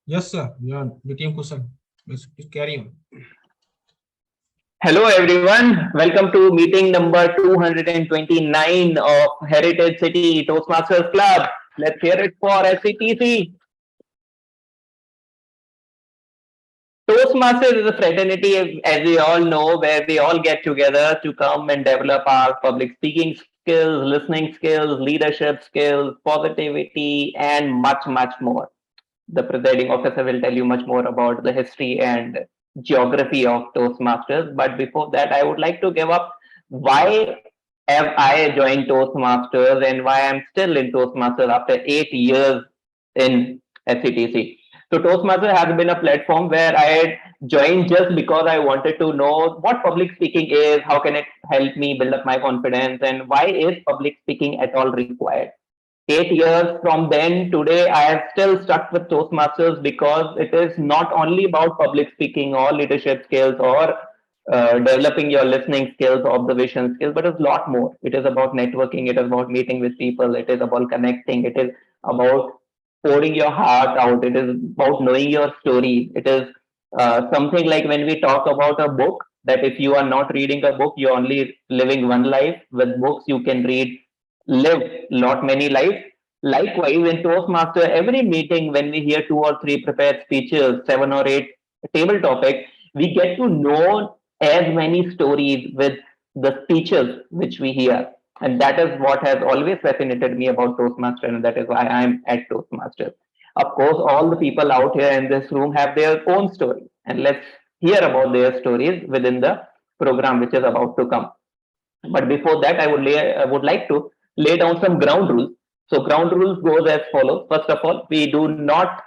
Yes, sir. You are the team question. Please carry on. Hello everyone, welcome to meeting number 229 of Heritage City Toastmasters Club. Let's hear it for SCTC. Toastmasters is a fraternity, as we all know, where we all get together to come and develop our public speaking skills, listening skills, leadership skills, positivity, and much, much more. The presiding officer will tell you much more about the history and geography of Toastmasters. But before that, I would like to give up why have I joined Toastmasters and why I'm still in Toastmasters after 8 years in SCTC. So Toastmasters has been a platform where I had joined just because I wanted to know what public speaking is, how can it help me build up my confidence, and why is public speaking at all required. 8 years from then, today, I have still stuck with Toastmasters because it is not only about public speaking or leadership skills or developing your listening skills, observation skills, but it's a lot more. It is about networking, it is about meeting with people, it is about connecting, it is about pouring your heart out, it is about knowing your story. It is something like when we talk about a book, that if you are not reading a book, you're only living one life. With books, you can live lot many lives. Likewise, in Toastmaster, every meeting when we hear two or three prepared speeches, 7 or 8 table topics, we get to know as many stories with the speeches which we hear. And that is what has always fascinated me about Toastmaster, and that is why I'm at Toastmasters. Of course, all the people out here in this room have their own story, and let's hear about their stories within the program which is about to come. But before that, I would like to lay down some ground rules. So ground rules goes as follows. First of all, we do not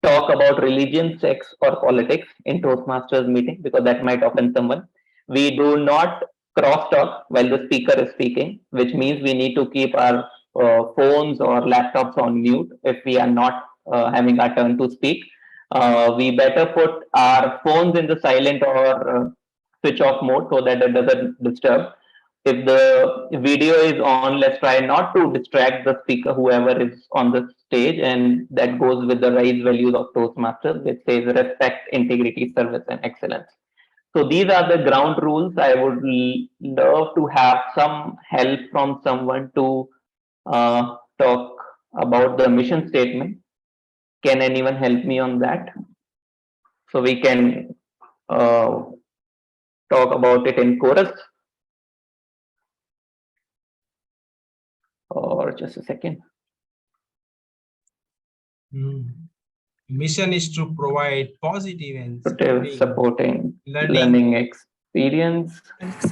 talk about religion, sex, or politics in Toastmasters meeting because that might offend someone. We do not cross talk while the speaker is speaking, which means we need to keep our phones or laptops on mute if we are not having our turn to speak. We better put our phones in the silent or switch off mode so that it doesn't disturb. If the video is on, let's try not to distract the speaker, whoever is on the stage, and that goes with the rise values of Toastmasters, which says respect, integrity, service, and excellence. So these are the ground rules. I would love to have some help from someone to talk about the mission statement. Can anyone help me on that? So we can uh, talk about it in chorus, or just a second. Mission is to provide positive and Supporting learning learning experience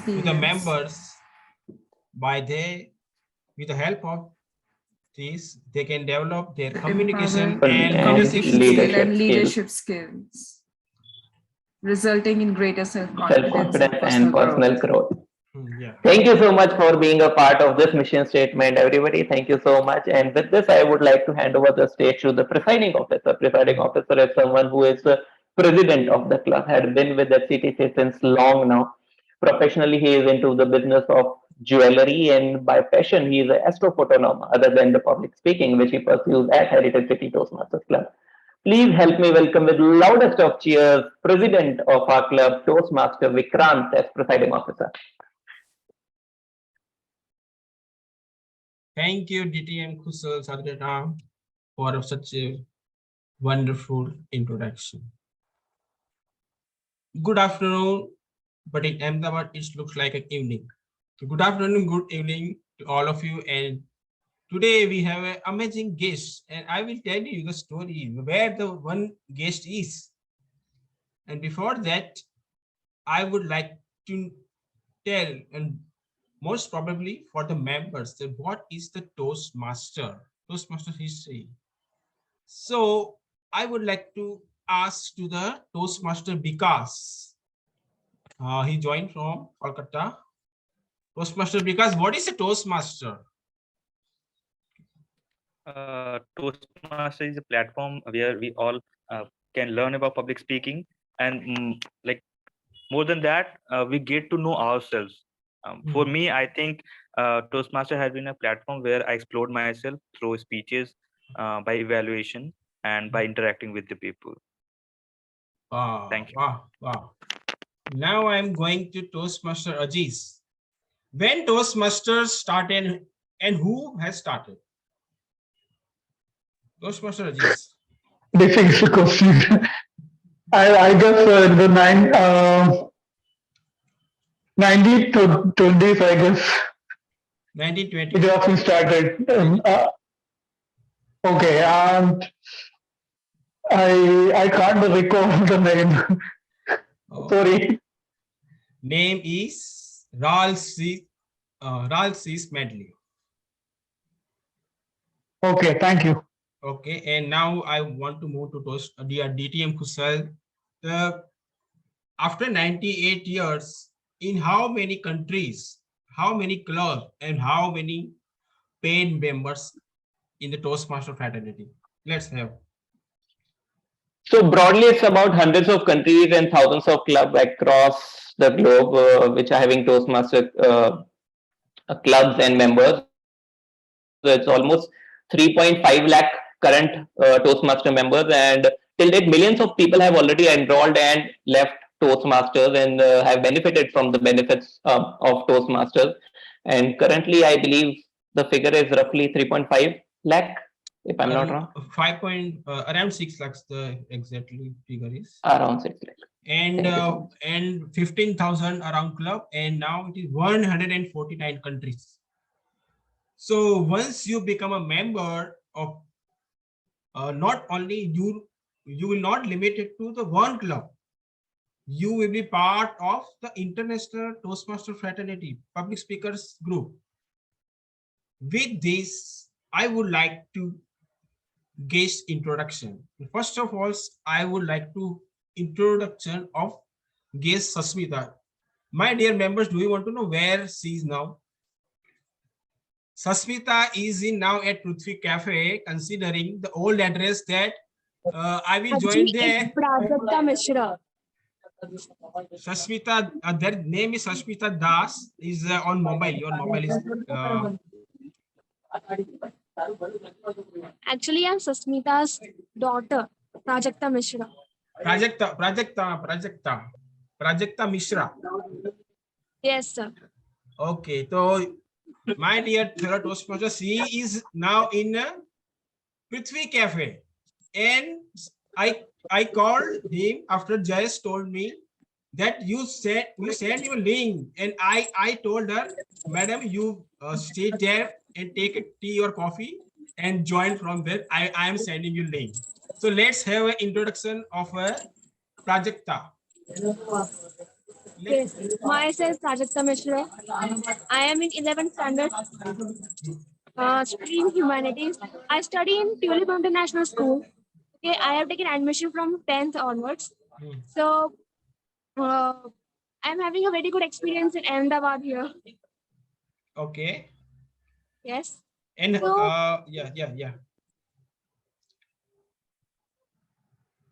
to the members. By they, with the help of this, they can develop their communication and leadership and skills, leadership skills, resulting in greater self-confidence self-confidence, and and personal growth. personal growth. Yeah. Thank you so much for being a part of this mission statement, everybody. Thank you so much. And with this, I would like to hand over the stage to the presiding officer. Presiding officer is someone who is the president of the club, had been with the CTC since long now. Professionally, he is into the business of jewelry, and by passion, he is an astrophotonomer, other than the public speaking, which he pursues at Heritage City Toastmasters Club. Please help me welcome with loudest of cheers, president of our club, Toastmaster Vikrant, as presiding officer. Thank you, DTM Kusal Sadhgata, for such a wonderful introduction. Good afternoon, but in Ahmedabad, it looks like an evening. Good afternoon, good evening to all of you. And today we have an amazing guest, and I will tell you the story where the one guest is. And before that, I would like to tell, and most probably for the members, that what is the Toastmaster history. So I would like to ask to the Toastmaster because he joined from Kolkata. Toastmaster because what is a Toastmaster? Toastmaster is a platform where we all can learn about public speaking, and like more than that, we get to know ourselves. For me, I think Toastmaster has been a platform where I explored myself through speeches, by evaluation, and by interacting with the people. Wow, Thank you. wow, wow. Now I'm going to Toastmaster Aziz. When Toastmasters started and who has started? Toastmaster Aziz. Difficult question. I guess the 1920s, I guess, it 1920. has been started. Okay, and I can't recall the name. Oh, Sorry. name is Ralph C. Smedley. Okay, thank you. Okay, and now I want to move to DTM Kusal. After 98 years, in how many countries, how many clubs, and how many paid members in the Toastmaster fraternity? Let's have. So broadly, it's about hundreds of countries and thousands of clubs across the globe, which are having Toastmaster clubs and members. So it's almost 3.5 lakh current Toastmaster members, and till date, millions of people have already enrolled and left Toastmasters and have benefited from the benefits of Toastmasters. And currently, I believe the figure is roughly 3.5 lakh, if I'm not wrong. 5 point around 6 lakhs the exactly figure is, Around 6 lakh. and 15,000 around club, and now it is 149 countries. So once you become a member of, not only you will not limit it to the one club, you will be part of the international Toastmaster fraternity public speakers group. With this, I would like to guest introduction. First of all, I would like to introduction of guest Sasmita. My dear members, do you want to know where she is now? Sasmita is in now at Prithvi Cafe, considering the old address that I will join there. Sasmita, their name is Sasmita Das, is on mobile. Your mobile is. Actually, I'm Sasmita's daughter, Prajakta Mishra. Prajakta Mishra. Yes, sir. Okay, so my dear fellow Toastmasters, she is now in Prithvi Cafe, and I called him after Jayesh told me that you send your link, and I told her, madam, you stay there and take a tea or coffee and join from there. I am sending you link. So let's have an introduction of Prajakta. Yes. Myself, Prajakta Mishra. I am in 11th standard, stream humanities. I study in Tulip International School. Okay, I have taken admission from 10th onwards. So I'm having a very good experience in Ahmedabad here. Okay. Yes. And So, yeah.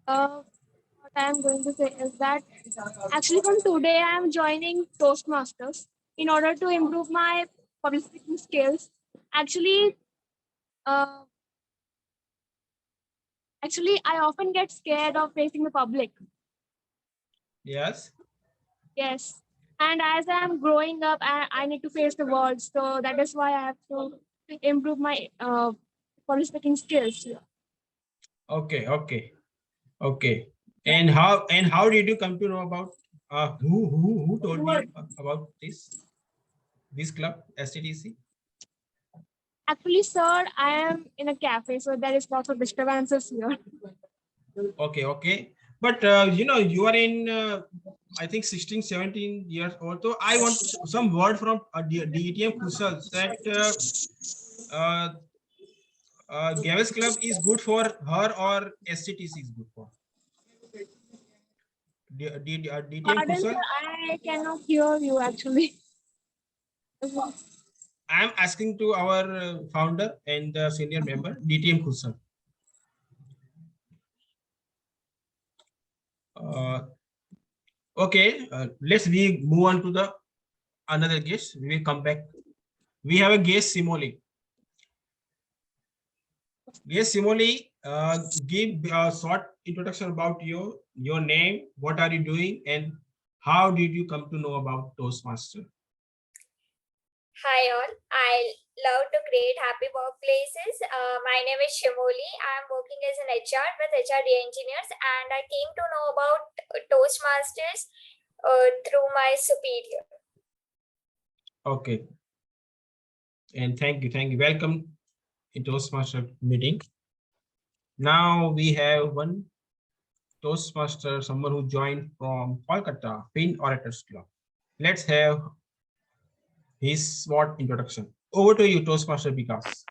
What I am going to say is that actually from today I am joining Toastmasters in order to improve my public speaking skills. Actually, I often get scared of facing the public. Yes. Yes. And as I am growing up, I need to face the world. So that is why I have to improve my public speaking skills. Okay. And how did you come to know about who told me about this club STTC? Actually, sir, I am in a cafe, so there is lots of disturbances here. Okay. But you are in I think 16, 17 years old. So I want some word from DTM Kusal that Gavis Club is good for her or STTC is good for? DTM Pardon, Kusal? sir, I cannot hear you actually. I am asking to our founder and senior member, DTM Kusal. Okay, let's we move on to the another guest. We will come back. We have a guest, Simoli. Yes, Simoli, give a short introduction about your name, what are you doing, and how did you come to know about Toastmaster? Hi all, I love to create happy workplaces. My name is Shimoli. I am working as an HR with HRD engineers, and I came to know about Toastmasters through my superior. Okay, and thank you. Welcome in Toastmaster meeting. Now we have one Toastmaster, someone who joined from Kolkata, Pin Orators Club. Let's have his short introduction. Over to you, Toastmaster Vikas.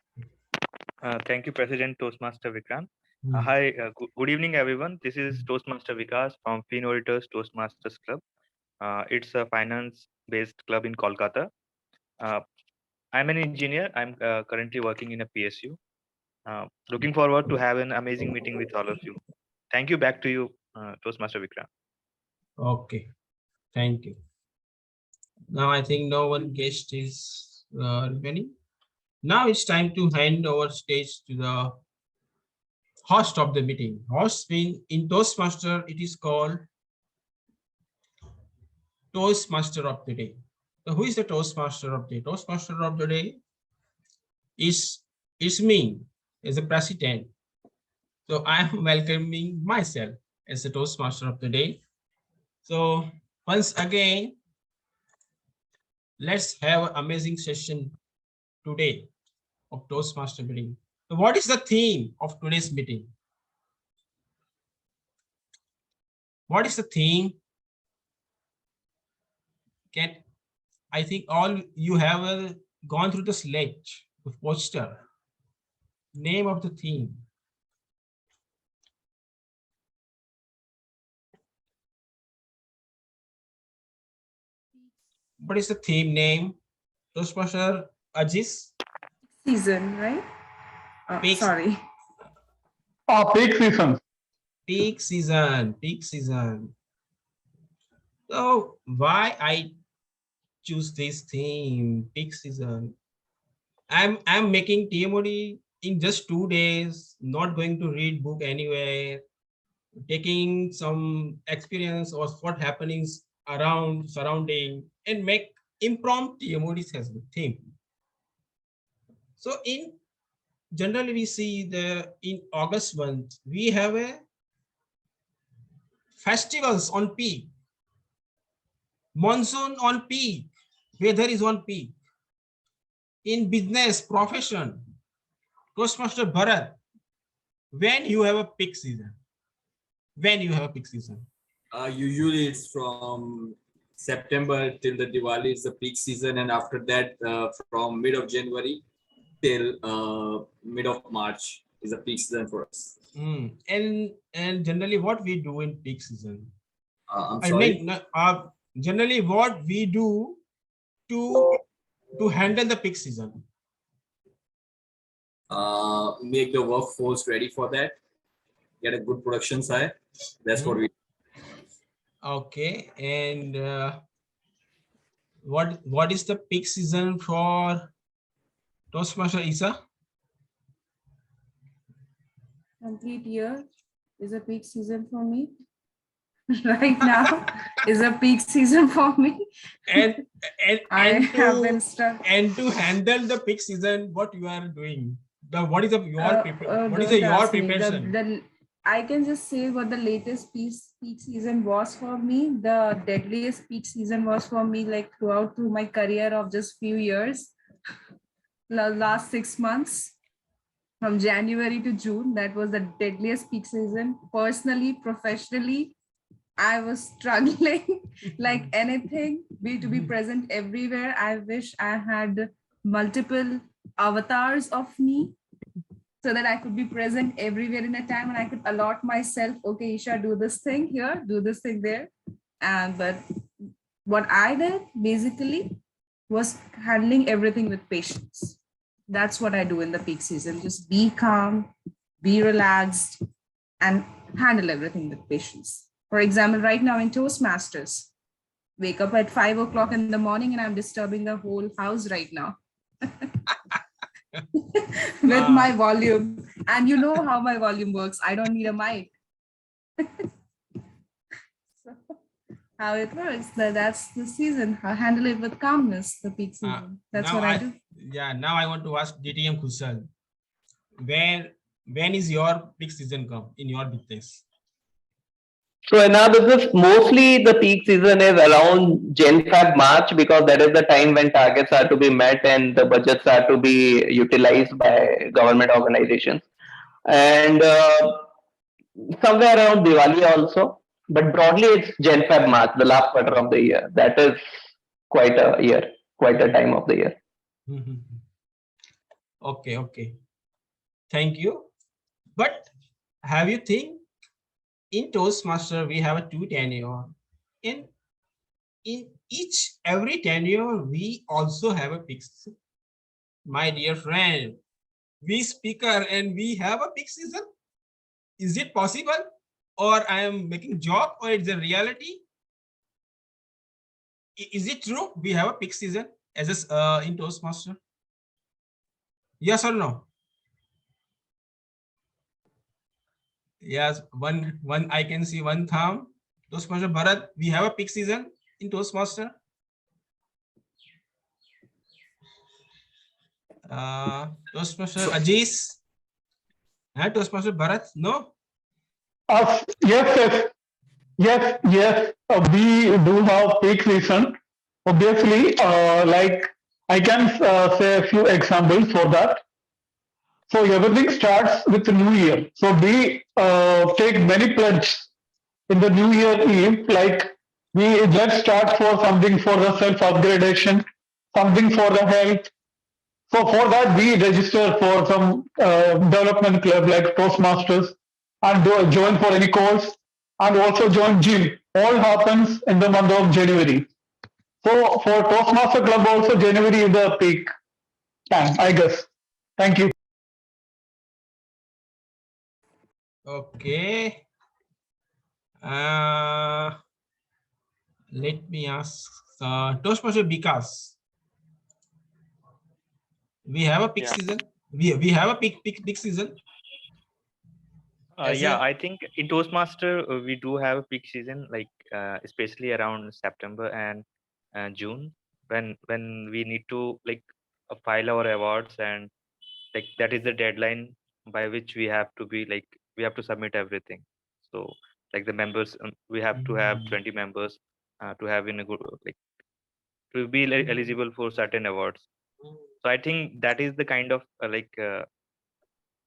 Thank you, President Toastmaster Vikrant. Hmm. Hi, good evening, everyone. This is Toastmaster Vikas from Evaluators Toastmasters Club. It's a finance-based club in Kolkata. I'm an engineer. I'm currently working in a PSU. Looking forward to have an amazing meeting with all of you. Thank you. Back to you, Toastmaster Vikrant. Okay, thank you. Now I think no one guest is remaining. Now it's time to hand over stage to the host of the meeting. Host in Toastmaster, it is called Toastmaster of the day. So who is the Toastmaster of the day? Toastmaster of the day is me as a president. So I am welcoming myself as the Toastmaster of the day. So once again, let's have an amazing session today of Toastmaster meeting. So what is the theme of today's meeting? What is the theme? Can I think all you have gone through the sledge, the poster, name of the theme. What is the theme name? Toastmaster Ajis? Season, right? Peak, Sorry. Peak season. peak season, peak season. So why I choose this theme, peak season? I'm making TMOD in just 2 days, not going to read book anywhere, taking some experience of what happenings around surrounding and make impromptu TMODs as the theme. So in generally we see the in August month we have a festivals on peak, monsoon on peak, weather is on peak. In business profession, Toastmaster Bharat, when you have a peak season, when you have a peak season. Usually it's from September till the Diwali is the peak season, and after that from mid of January till mid of March is the peak season for us. And generally what we do in peak season, I'm I sorry. mean generally what we do to handle the peak season. Make the workforce ready for that, get a good production side. That's what we do. Okay, and what is the peak season for Toastmaster Isa? Complete year is a peak season for me. Right now is a peak season for me. and I have been stuck. and to handle the peak season, what you are doing? What is your preparation? I can just say what the latest peak season was for me. The deadliest peak season was for me, like through my career of just few years, last 6 months. From January to June, that was the deadliest peak season. Personally, professionally, I was struggling like anything, to be present everywhere. I wish I had multiple avatars of me so that I could be present everywhere in a time, and I could allot myself, okay, Isha, do this thing here, do this thing there. But what I did basically was handling everything with patience. That's what I do in the peak season. Just be calm, be relaxed, and handle everything with patience. For example, right now in Toastmasters, wake up at 5 o'clock in the morning and I'm disturbing the whole house right now with my volume. And you know how my volume works. I don't need a mic. So, how it works. That's the season. I handle it with calmness, the peak season. That's now what I do. Yeah, now I want to ask DTM Kushal, when is your peak season come in your business? So in our business, mostly the peak season is around Jan, Feb, March because that is the time when targets are to be met and the budgets are to be utilized by government organizations. And somewhere around Diwali also. But broadly, it's Jan, Feb, March, the last quarter of the year. That is quite a year, quite a time of the year. Okay, okay. Thank you. But have you think in Toastmaster we have a two tenure. In each every tenure we also have a peak season. My dear friend, we speaker and we have a peak season. Is it possible, or I am making joke, or it's a reality? Is it true we have a peak season as a in Toastmaster? Yes or no? Yes, one I can see one thumb. Toastmaster Bharat, we have a peak season in Toastmaster. Toastmaster Ajis, Toastmaster Bharat, no? Yes, yes. We do have peak season. Obviously, like I can say a few examples for that. So everything starts with the new year. So we take many pledges in the new year eve, like we let's start for something for the self upgradation, something for the health. So for that, we register for some development club like Toastmasters and join for any course and also join gym. All happens in the month of January. So for Toastmaster Club also January is the peak time, I guess. Thank you. Okay. Let me ask Toastmaster Vikas. We have a peak season. We have a peak season. I think in Toastmaster we do have a peak season, like especially around September and June, when we need to like file our awards, and like that is the deadline by which we have to be like we have to submit everything. So like the members, we have to have 20 members to have in a good like to be eligible for certain awards. So I think that is the kind of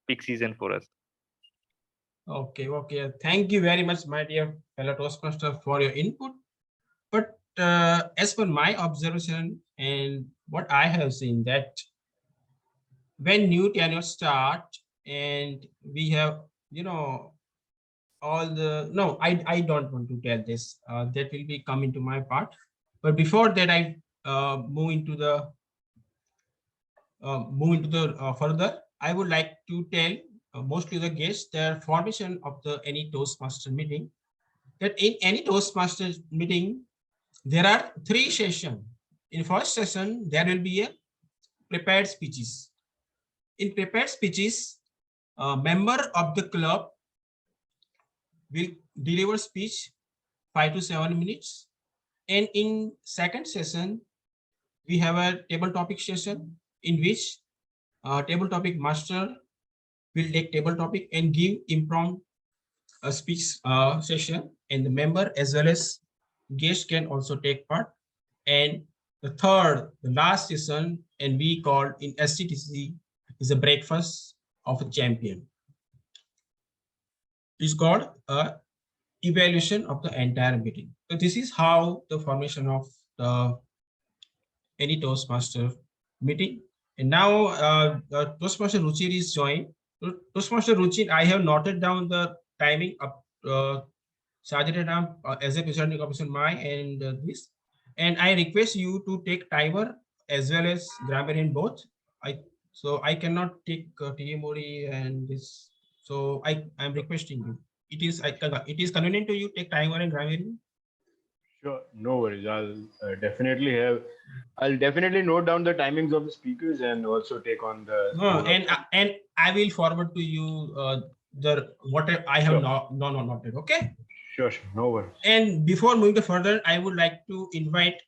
peak season for us. Okay, okay. Thank you very much, my dear fellow Toastmaster, for your input. But as per my observation and what I have seen, that when new tenure start and we have, all the no, I don't want to tell this. That will be come into my part. But before that, I move into the further. I would like to tell mostly the guests the formation of the any Toastmaster meeting. That in any Toastmaster meeting, there are three sessions. In first session, there will be a prepared speeches. In prepared speeches, a member of the club will deliver speech 5 to 7 minutes. And in second session, we have a table topic session in which table topic master will take table topic and give impromptu speech session, and the member as well as guest can also take part. And the last session, and we call in SCTC is a breakfast of a champion. It's called a evaluation of the entire meeting. So this is how the formation of the any Toastmaster meeting. And now Toastmaster Ruchir is joined. Toastmaster Ruchir, I have noted down the timing up Saturday as a presenting officer my and this. And I request you to take timer as well as grammarian both. I cannot take TMOD and this. So I am requesting you. It is convenient to you take timer and grammarian. Sure, no worries. I'll definitely note down the timings of the speakers and also take on the No, role of and I will forward to you the what I have Sure. noted. Okay. Sure, no worries. And before moving further, I would like to invite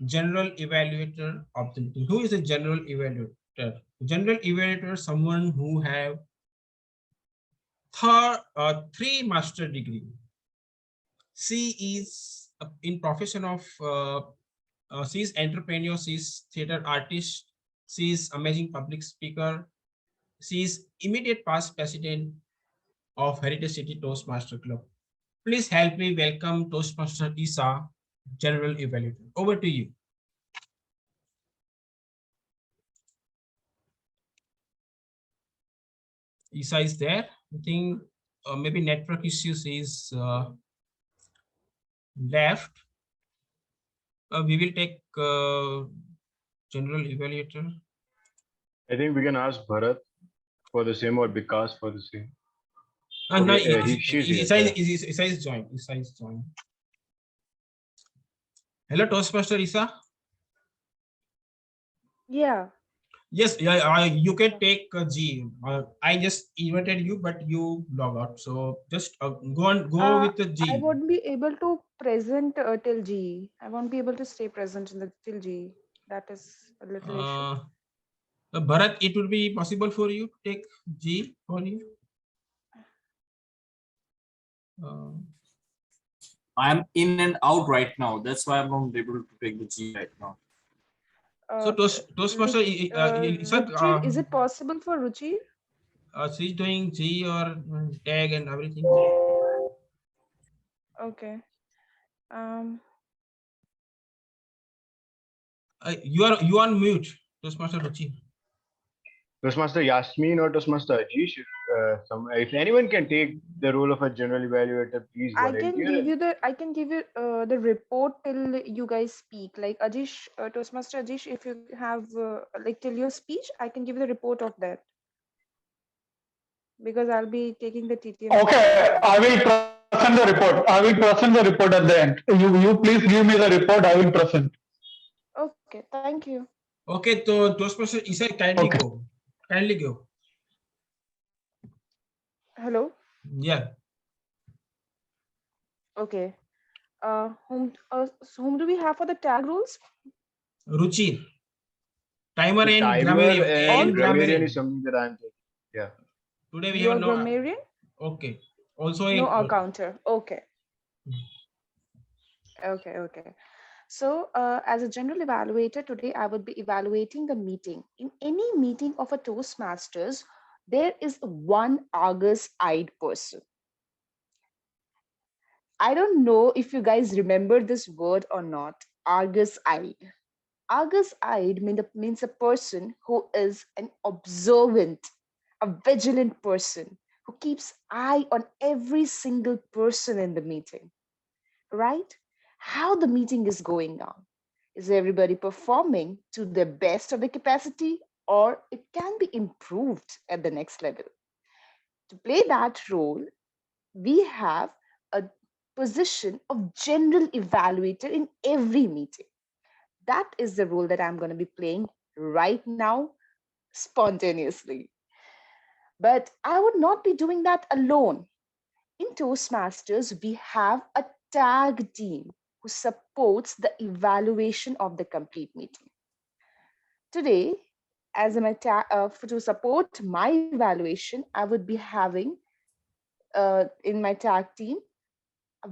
general evaluator of the meeting. Who is a general evaluator? General evaluator is someone who have three master degree. She is in profession of she is entrepreneur, she is theater artist, she is amazing public speaker, she is immediate past president of Heritage City Toastmaster Club. Please help me welcome Toastmaster Isa, General Evaluator. Over to you. Isa is there. I think maybe network issues is left. We will take General Evaluator. I think we can ask Bharat for the same or Vikas for the same. No, She's here. Isa is joined. Isa is joined. Hello, Toastmaster Isa. Yeah. Yes, yeah, you can take G. I just invited you, but you log out. So just go with the G. I won't be able to present till G. I won't be able to stay present in the till G. That is a little issue. Bharat, it would be possible for you to take G for you. I'm in and out right now. That's why I'm not able to take the G right now. So Toastmaster, Ruchi, is it possible for Ruchi? She's doing G or tag and everything. Okay. You are on mute, Toastmaster Ruchi. Toastmaster Yasmin or Toastmaster Ajish, if anyone can take the role of a general evaluator, please volunteer. I can give you the report till you guys speak. Like Ajish, Toastmaster Ajish, if you have like till your speech, I can give you the report of that. Because I'll be taking the TTM. Okay, I will present the report. I will present the report at the end. You please give me the report. I will present. Okay, thank you. Okay, so Toastmaster Isa, kindly go. Kindly go. Hello. Yeah. Okay. Whom do we have for the tag rules? Ruchi. Timer The and grammarian is something that I'm taking. Yeah. Today we Your have no grammarian? Okay. Also no counter. Okay. Okay. So as a general evaluator today, I would be evaluating the meeting. In any meeting of a Toastmasters, there is one Argus-eyed person. I don't know if you guys remember this word or not, Argus-eyed. Argus-eyed means a person who is an observant, a vigilant person who keeps eye on every single person in the meeting, right? How the meeting is going on. Is everybody performing to the best of the capacity, or it can be improved at the next level? To play that role, we have a position of general evaluator in every meeting. That is the role that I'm going to be playing right now, spontaneously. But I would not be doing that alone. In Toastmasters, we have a tag team who supports the evaluation of the complete meeting. Today, as to support my evaluation, I would be having in my tag team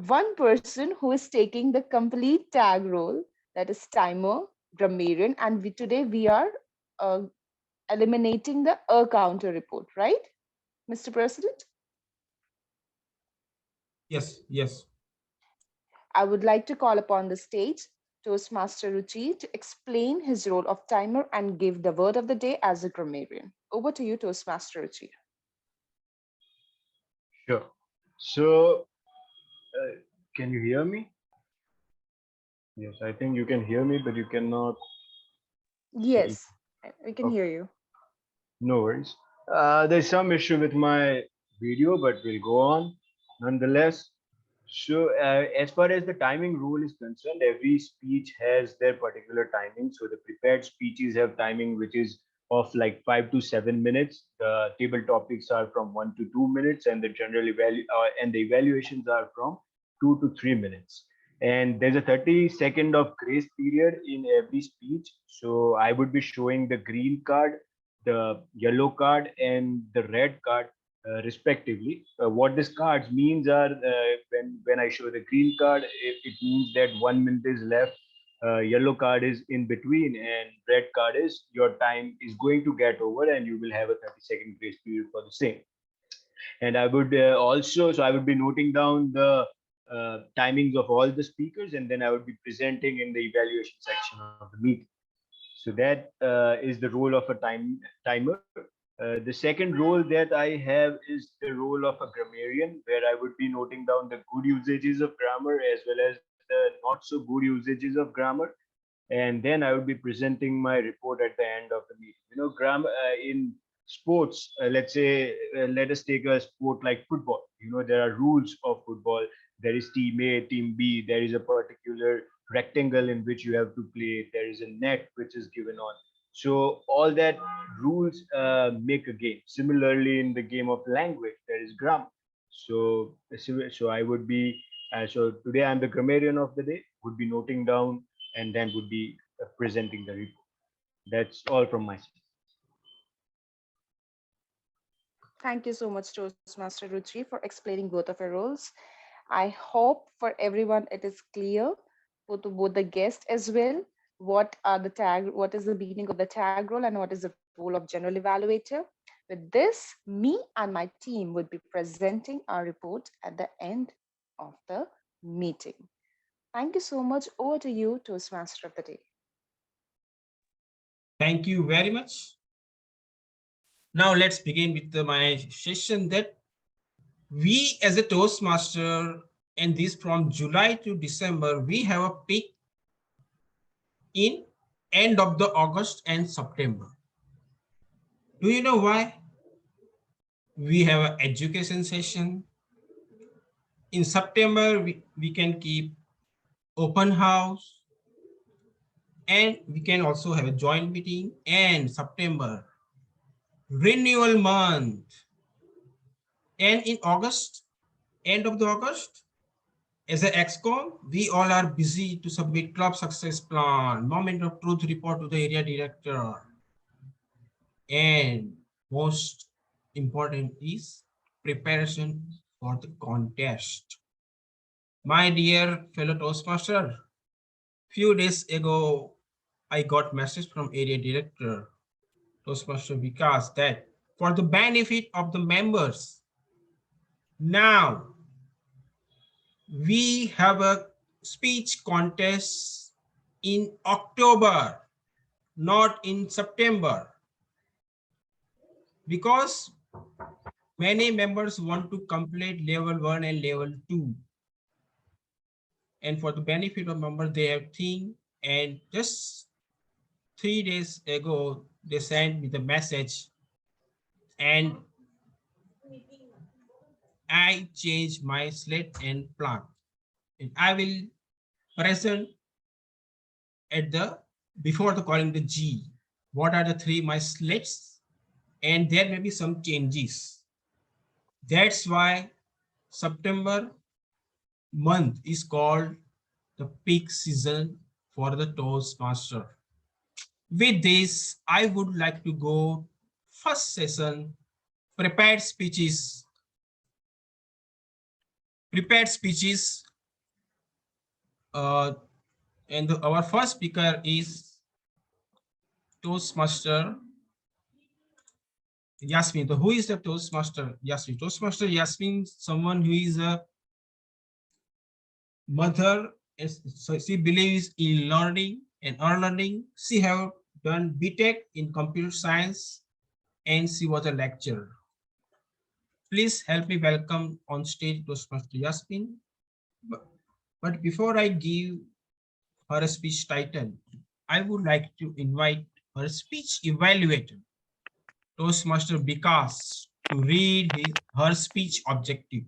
one person who is taking the complete tag role, that is timer, grammarian, and today we are eliminating the counter report, right, Mr. President? Yes. I would like to call upon the stage Toastmaster Ruchi to explain his role of timer and give the word of the day as a grammarian. Over to you, Toastmaster Ruchi. Sure. So, can you hear me? Yes, I think you can hear me, but you cannot. Yes, we can hear you. No worries. There's some issue with my video, but we'll go on nonetheless. So, as far as the timing rule is concerned, every speech has their particular timing. So, the prepared speeches have timing which is of like 5 to 7 minutes. The table topics are from 1 to 2 minutes, and the general and the evaluations are from 2 to 3 minutes. And there's a 30-second of grace period in every speech. So, I would be showing the green card, the yellow card, and the red card respectively. What these cards means are when I show the green card, it means that 1 minute is left. Yellow card is in between, and red card is your time is going to get over, and you will have a 30-second grace period for the same. And I would I would be noting down the timings of all the speakers, and then I would be presenting in the evaluation section of the meeting. So that is the role of a timer. The second role that I have is the role of a grammarian, where I would be noting down the good usages of grammar as well as the not so good usages of grammar. And then I would be presenting my report at the end of the meeting. Grammar in sports, let us take a sport like football. There are rules of football. There is team A, team B. There is a particular rectangle in which you have to play. There is a net which is given on. So all that rules make a game. Similarly, in the game of language, there is grammar. So I would be so today I'm the grammarian of the day. Would be noting down and then would be presenting the report. That's all from my side. Thank you so much, Toastmaster Ruchi, for explaining both of your roles. I hope for everyone it is clear, to both the guests as well, what is the meaning of the tag role and what is the role of general evaluator. With this, me and my team would be presenting our report at the end of the meeting. Thank you so much. Over to you, Toastmaster of the day. Thank you very much. Now let's begin with my session that we as a Toastmaster, and this from July to December, we have a peak in end of the August and September. Do you know why? We have an education session. In September, we can keep open house, and we can also have a joint meeting. And September, renewal month. And in August, end of the August, as an EXCOM, we all are busy to submit club success plan, moment of truth report to the area director. And most important is preparation for the contest. My dear fellow Toastmaster, few days ago, I got message from area director, Toastmaster Vikas, that for the benefit of the members, now we have a speech contest in October, not in September, because many members want to complete level 1 and level 2. And for the benefit of members, they have think, and just 3 days ago, they sent me the message, and I changed my slate and plan. And I will present at the before the calling the G. What are the 3 my slates? And there may be some changes. That's why September month is called the peak season for the Toastmaster. With this, I would like to go first session, prepared speeches. Prepared speeches. And our first speaker is Toastmaster Yasmin. So who is the Toastmaster Yasmin? Toastmaster Yasmin, someone who is a mother, so she believes in learning and unlearning. She have done BTech in computer science, and she was a lecturer. Please help me welcome on stage Toastmaster Yasmin. But before I give her a speech title, I would like to invite her speech evaluator, Toastmaster Vikas, to read her speech objective.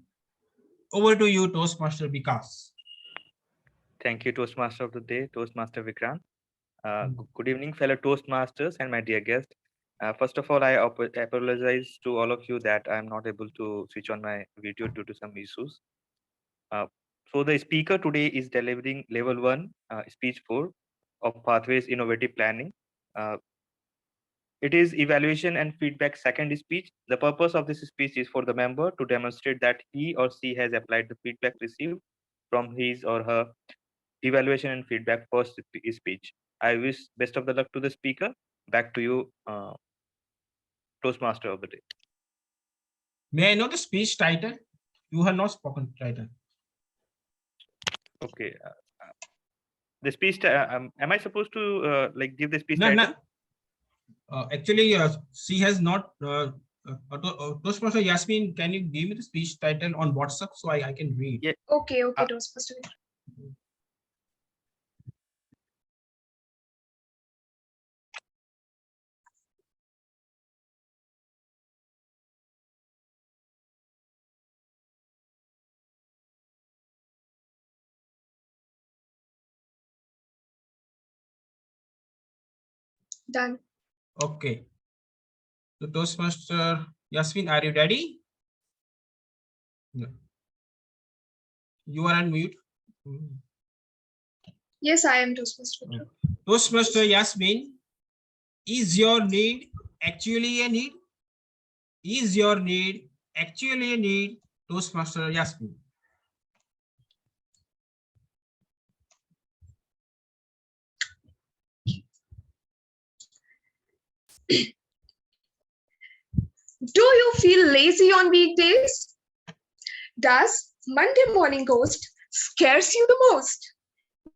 Over to you, Toastmaster Vikas. Thank you, Toastmaster of the Day, Toastmaster Vikrant. Mm. Good evening, fellow Toastmasters and my dear guest. First of all, I apologize to all of you that I'm not able to switch on my video due to some issues. So the speaker today is delivering level 1, speech 4 of Pathways Innovative Planning. It is evaluation and feedback second speech. The purpose of this speech is for the member to demonstrate that he or she has applied the feedback received from his or her evaluation and feedback first speech. I wish best of the luck to the speaker. Back to you, Toastmaster of the Day. May I know the speech title? You have not spoken title. Okay. The speech. Am I supposed to like give the speech No, title? no. Actually, she has not. Toastmaster Yasmin, can you give me the speech title on WhatsApp so I can read? Yeah. Okay, Toastmaster. Done. Okay. So Toastmaster Yasmin, are you ready? No. You are on mute. Yes, I am Toastmaster. Okay. Toastmaster Yasmin, is your need actually a need? Is your need actually a need? Toastmaster Yasmin. Do you feel lazy on weekdays? Does Monday morning ghost scares you the most?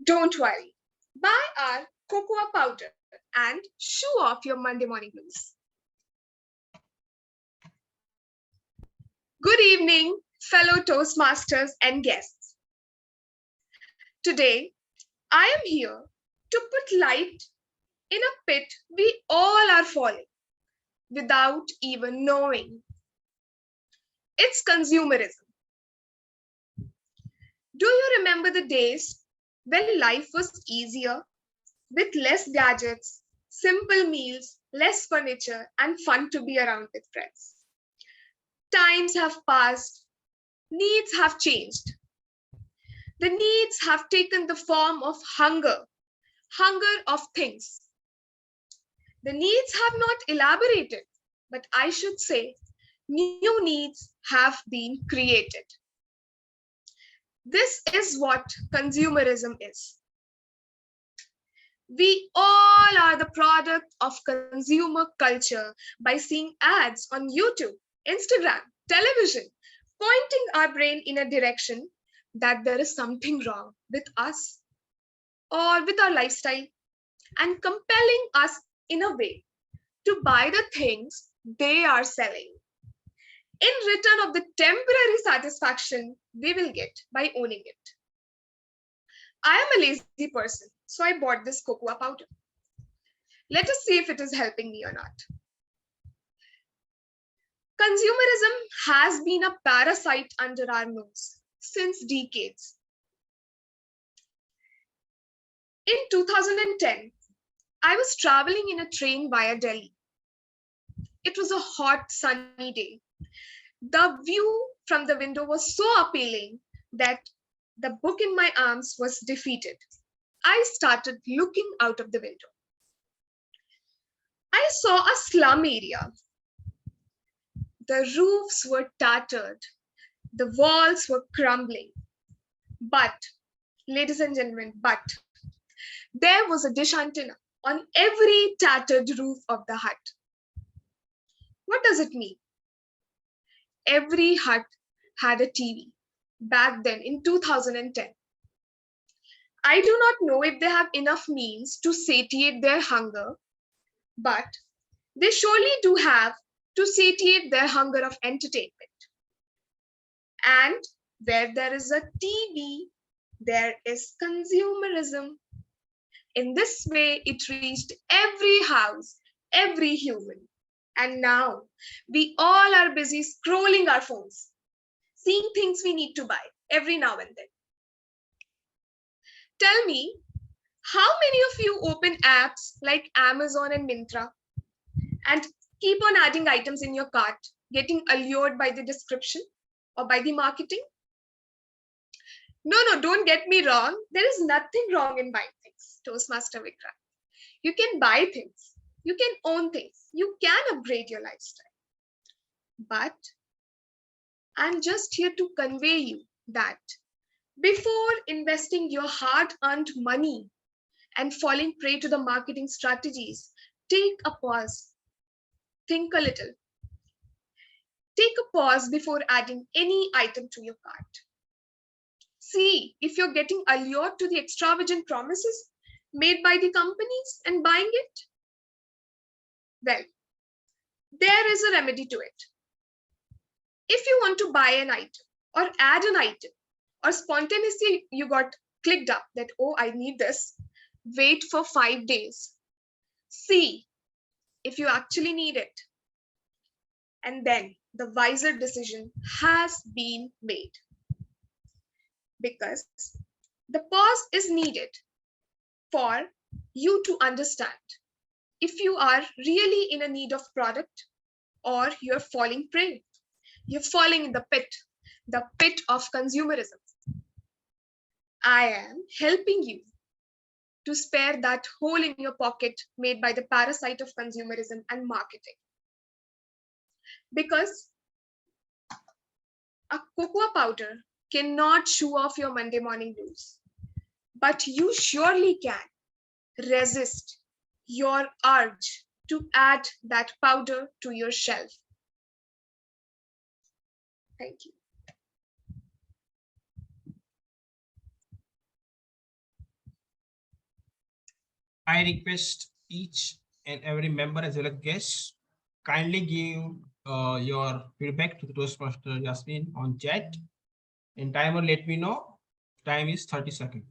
Don't worry. Buy our cocoa powder and shoo off your Monday morning blues. Good evening, fellow Toastmasters and guests. Today, I am here to put light in a pit we all are falling without even knowing. It's consumerism. Do you remember the days when life was easier with less gadgets, simple meals, less furniture, and fun to be around with friends? Times have passed, needs have changed. The needs have taken the form of hunger of things. The needs have not elaborated, but I should say, new needs have been created. This is what consumerism is. We all are the product of consumer culture by seeing ads on YouTube, Instagram, television, pointing our brain in a direction that there is something wrong with us or with our lifestyle and compelling us in a way to buy the things they are selling in return of the temporary satisfaction we will get by owning it. I am a lazy person, so I bought this cocoa powder. Let us see if it is helping me or not. Consumerism has been a parasite under our nose since decades. In 2010, I was traveling in a train via Delhi. It was a hot, sunny day. The view from the window was so appealing that the book in my arms was defeated. I started looking out of the window. I saw a slum area. The roofs were tattered. The walls were crumbling. But, ladies and gentlemen, there was a dish antenna on every tattered roof of the hut. What does it mean? Every hut had a TV back then in 2010. I do not know if they have enough means to satiate their hunger, but they surely do have to satiate their hunger of entertainment. And where there is a TV, there is consumerism. In this way, it reached every house, every human. And now we all are busy scrolling our phones, seeing things we need to buy, every now and then. Tell me, how many of you open apps like Amazon and Myntra and keep on adding items in your cart, getting allured by the description or by the marketing? No, don't get me wrong. There is nothing wrong in buying things, Toastmaster Vikrant. You can buy things, you can own things, you can upgrade your lifestyle. But I'm just here to convey you that before investing your hard-earned money and falling prey to the marketing strategies, take a pause, think a little. Take a pause before adding any item to your cart. See if you're getting allured to the extravagant promises made by the companies and buying it. Well, there is a remedy to it. If you want to buy an item or add an item, or spontaneously you got clicked up that, oh, I need this, wait for 5 days. See if you actually need it. And then the wiser decision has been made. Because the pause is needed for you to understand if you are really in a need of product or you're falling prey. You're falling in the pit of consumerism. I am helping you to spare that hole in your pocket made by the parasite of consumerism and marketing. Because a cocoa powder cannot shoo off your Monday morning blues, but you surely can resist your urge to add that powder to your shelf. Thank you. I request each and every member as well as guest kindly give your feedback to the Toastmaster Yasmin on chat. And timer, let me know. Time is 30 seconds.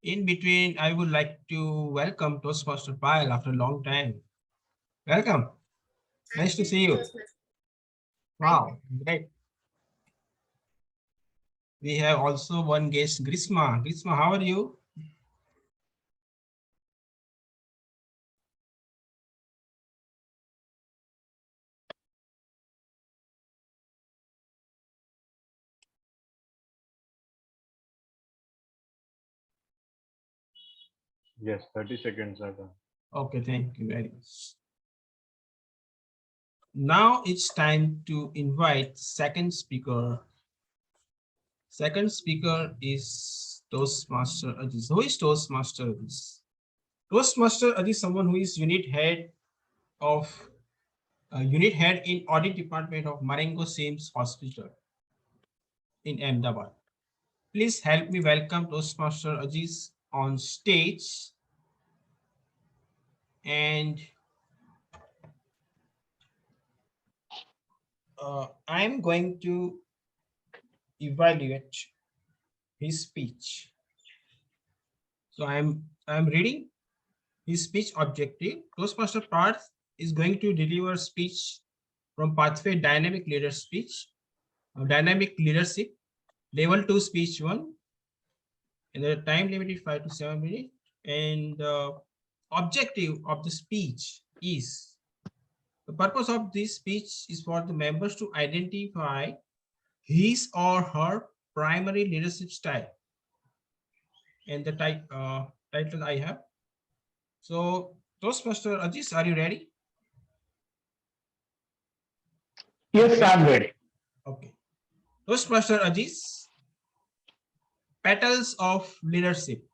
In between, I would like to welcome Toastmaster Payal after a long time. Welcome. Nice to see you. Wow, great. We have also one guest, Grisma. Grisma, how are you? Yes, 30 seconds are done. Okay, thank you very much. Now it's time to invite second speaker. Second speaker is Toastmaster Ajis. Who is Toastmaster Ajis? Toastmaster Ajis is someone who is unit head in audit department of Marengo Sims Hospital in Ahmedabad. Please help me welcome Toastmaster Ajis on stage. And I'm going to evaluate his speech. So I'm reading his speech objective. Toastmaster Parth is going to deliver speech from Pathway Dynamic Leader Speech, Dynamic Leadership, Level 2 Speech 1, and the time limit is 5 to 7 minutes. And objective of the speech is, the purpose of this speech is for the members to identify his or her primary leadership style. And the title I have. So, Toastmaster Ajis, are you ready? Yes, I'm ready. Okay. Toastmaster Ajis, petals of leadership.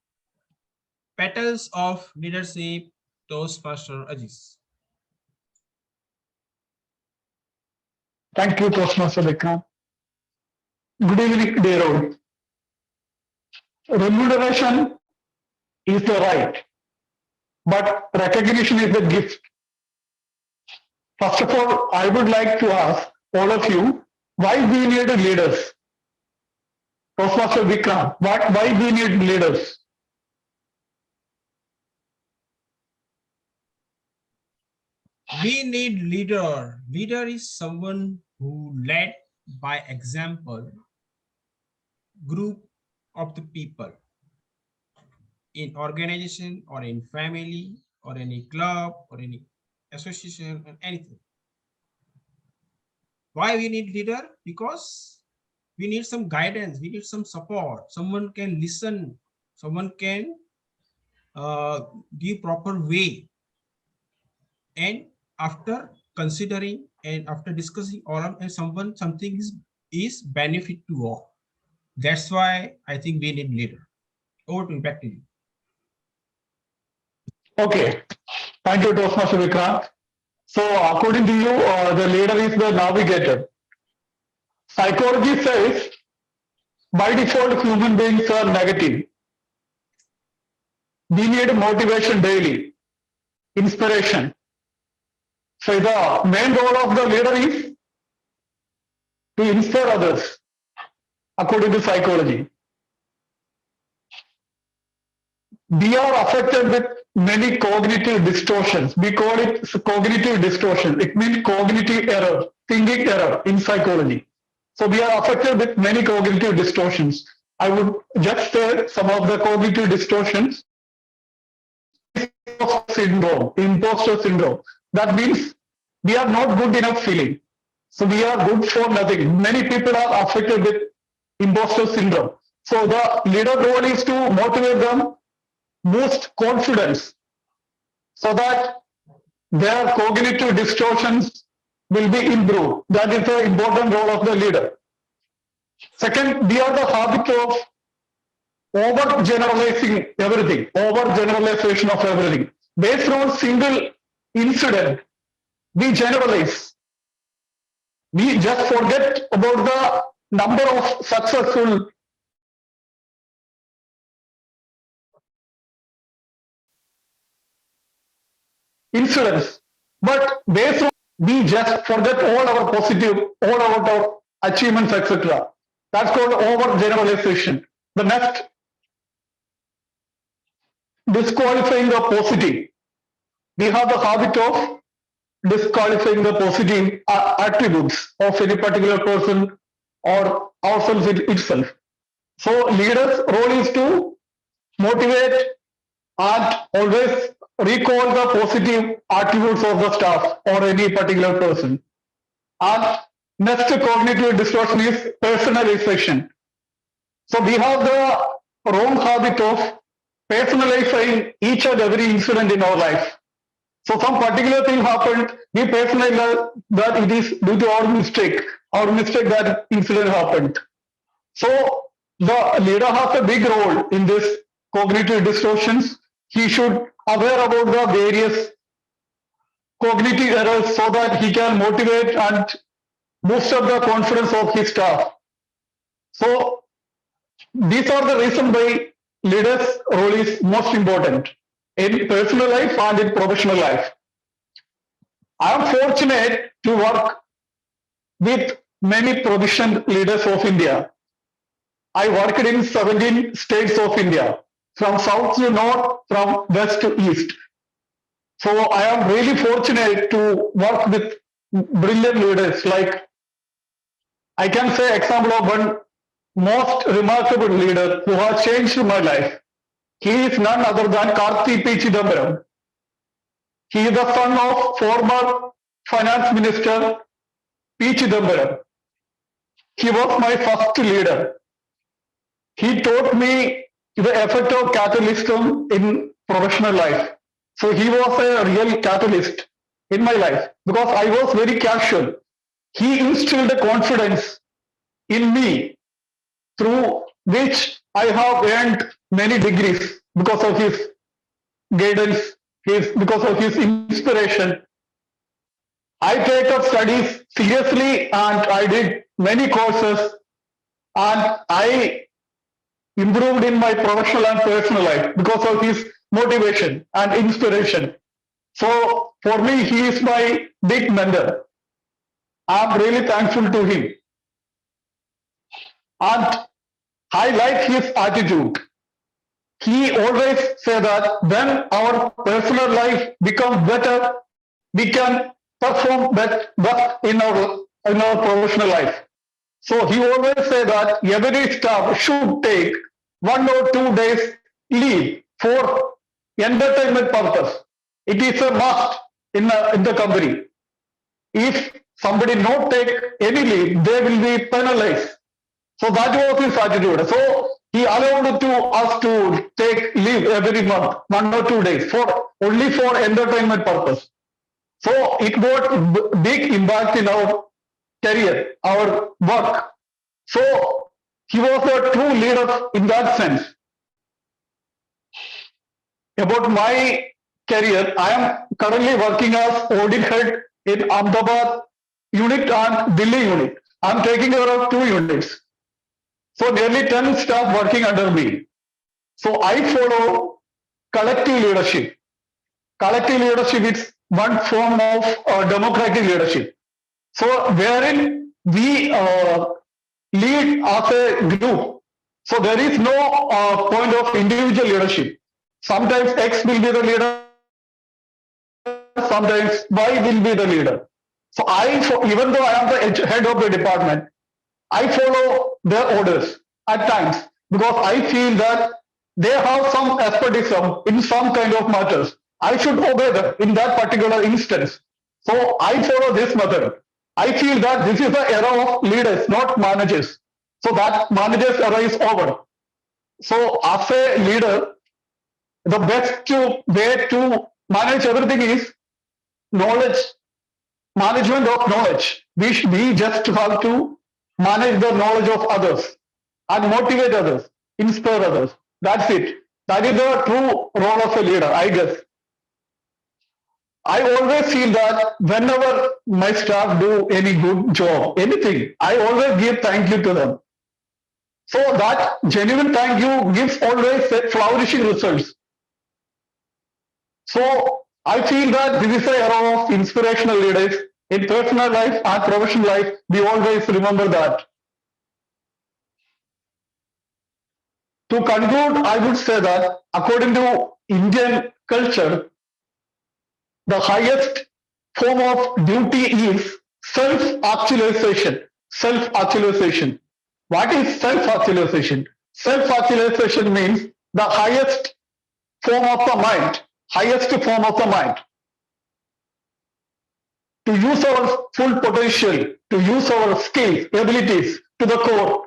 Petals of leadership, Toastmaster Ajis. Thank you, Toastmaster Vikrant. Good evening, dear all. Remuneration is the right, but recognition is the gift. First of all, I would like to ask all of you why we need leaders. Toastmaster Vikrant, why we need leaders? We need leader. Leader is someone who led by example group of the people in organization or in family or any club or any association or anything. Why we need leader? Because we need some guidance, we need some support, someone can listen, someone can give proper way, and after considering and after discussing all of, and someone something is benefit to all. That's why I think we need leader. Over to you, back to you. Okay. Thank you, Toastmaster Vikrant. So, according to you, the leader is the navigator. Psychology says by default human beings are negative. We need motivation daily, inspiration. So the main role of the leader is to inspire others, according to psychology. We are affected with many cognitive distortions. We call it cognitive distortion. It means cognitive error, thinking error in psychology. So we are affected with many cognitive distortions. I would just say some of the cognitive distortions. Syndrome, imposter syndrome. That means we are not good enough feeling. So we are good for nothing. Many people are affected with imposter syndrome. So the leader role is to motivate them, boost confidence, so that their cognitive distortions will be improved. That is the important role of the leader. Second, we are the habit of overgeneralizing everything, overgeneralization of everything. Based on single incident, we generalize. We just forget about the number of successful incidents. But based on, we just forget all our positive, all our achievements, etc. That's called overgeneralization. The next, disqualifying the positive. We have the habit of disqualifying the positive attributes of any particular person or ourselves itself. So leaders' role is to motivate and always recall the positive attributes of the staff or any particular person. And next cognitive distortion is personalization. So we have the wrong habit of personalizing each and every incident in our life. So some particular thing happened, we personalize that it is due to our mistake that incident happened. So the leader has a big role in this cognitive distortions. He should aware about the various cognitive errors so that he can motivate and boost up the confidence of his staff. So these are the reasons why leaders' role is most important in personal life and in professional life. I am fortunate to work with many provincial leaders of India. I worked in 17 states of India, from south to north, from west to east. So I am really fortunate to work with brilliant leaders. Like I can say example of one most remarkable leader who has changed my life. He is none other than Karthi P. Chidambaram. He is the son of former finance minister P. Chidambaram. He was my first leader. He taught me the effect of catalytism in professional life. So he was a real catalyst in my life because I was very casual. He instilled a confidence in me through which I have earned many degrees because of his guidance, because of his inspiration. I take up studies seriously and I did many courses and I improved in my professional and personal life because of his motivation and inspiration. So for me, he is my big mentor. I'm really thankful to him. And I like his attitude. He always said that when our personal life becomes better, we can perform best in our professional life. So he always say that every staff should take 1 or 2 days leave for entertainment purpose. It is a must in the company. If somebody not take any leave, they will be penalized. So that was his attitude. So he allowed to us to take leave every month, 1 or 2 days for only for entertainment purpose. So it got big impact in our career, our work. So he was a true leader in that sense. About my career, I am currently working as audit head in Ahmedabad unit and Delhi unit. I am taking care of 2 units. So nearly 10 staff working under me. So I follow collective leadership. Collective leadership is one form of democratic leadership. So wherein we lead as a group. So there is no point of individual leadership. Sometimes X will be the leader, sometimes Y will be the leader. So even though I am the head of the department, I follow their orders at times because I feel that they have some expertise in some kind of matters. I should obey them in that particular instance. So I follow this method. I feel that this is the era of leaders, not managers. So that managers era is over. So as a leader, the best way to manage everything is knowledge, management of knowledge. We just have to manage the knowledge of others and motivate others, inspire others. That's it. That is the true role of a leader, I guess. I always feel that whenever my staff do any good job, anything, I always give thank you to them. So that genuine thank you gives always flourishing results. So I feel that this is a era of inspirational leaders in personal life and professional life. We always remember that. To conclude, I would say that according to Indian culture, the highest form of duty is self-actualization. Self-actualization. What is self-actualization? Self-actualization means the highest form of the mind, highest form of the mind. To use our full potential, to use our skills, abilities to the core,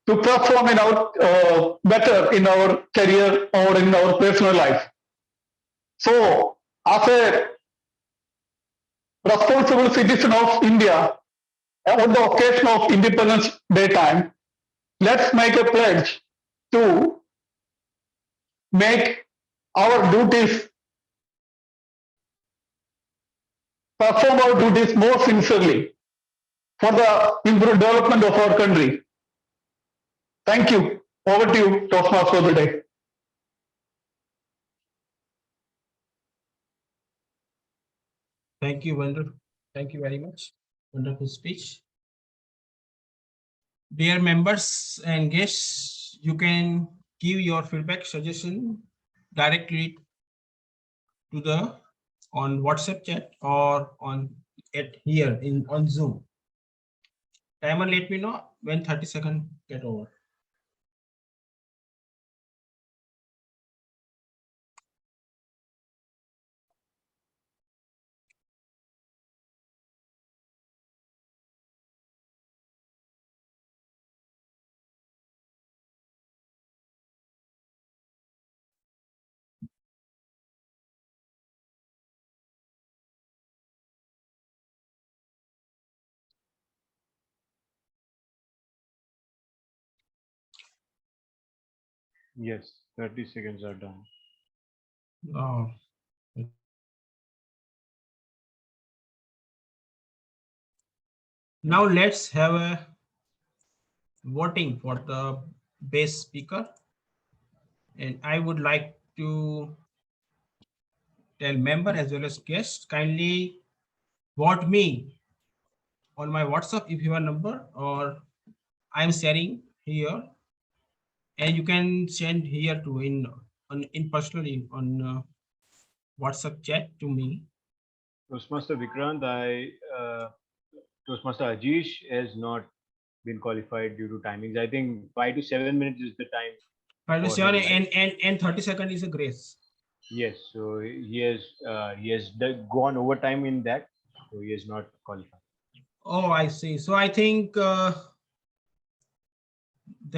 to perform in our better in our career or in our personal life. So, as a responsible citizen of India, on the occasion of Independence Day time, let's make a pledge to make our duties, perform our duties more sincerely for the improved development of our country. Thank you. Over to you, Toastmaster of the day. Thank you, wonderful. Thank you very much. Wonderful speech. Dear members and guests, you can give your feedback, suggestion directly to the on WhatsApp chat or on at here in on Zoom. Timer, let me know when 30 seconds get over. Yes, 30 seconds are done. Oh. Now let's have a voting for the best speaker. And I would like to tell member as well as guests, kindly vote me on my WhatsApp if you have a number, or I'm sharing here, and you can send here to in personally on WhatsApp chat to me. Toastmaster Vikrant, Toastmaster Ajish has not been qualified due to timings. I think 5 to 7 minutes is the time 5 to for 7 him, right? and 30 seconds is a grace. Yes, so he has gone overtime in that, so he is not qualified. Oh, I see. So I think there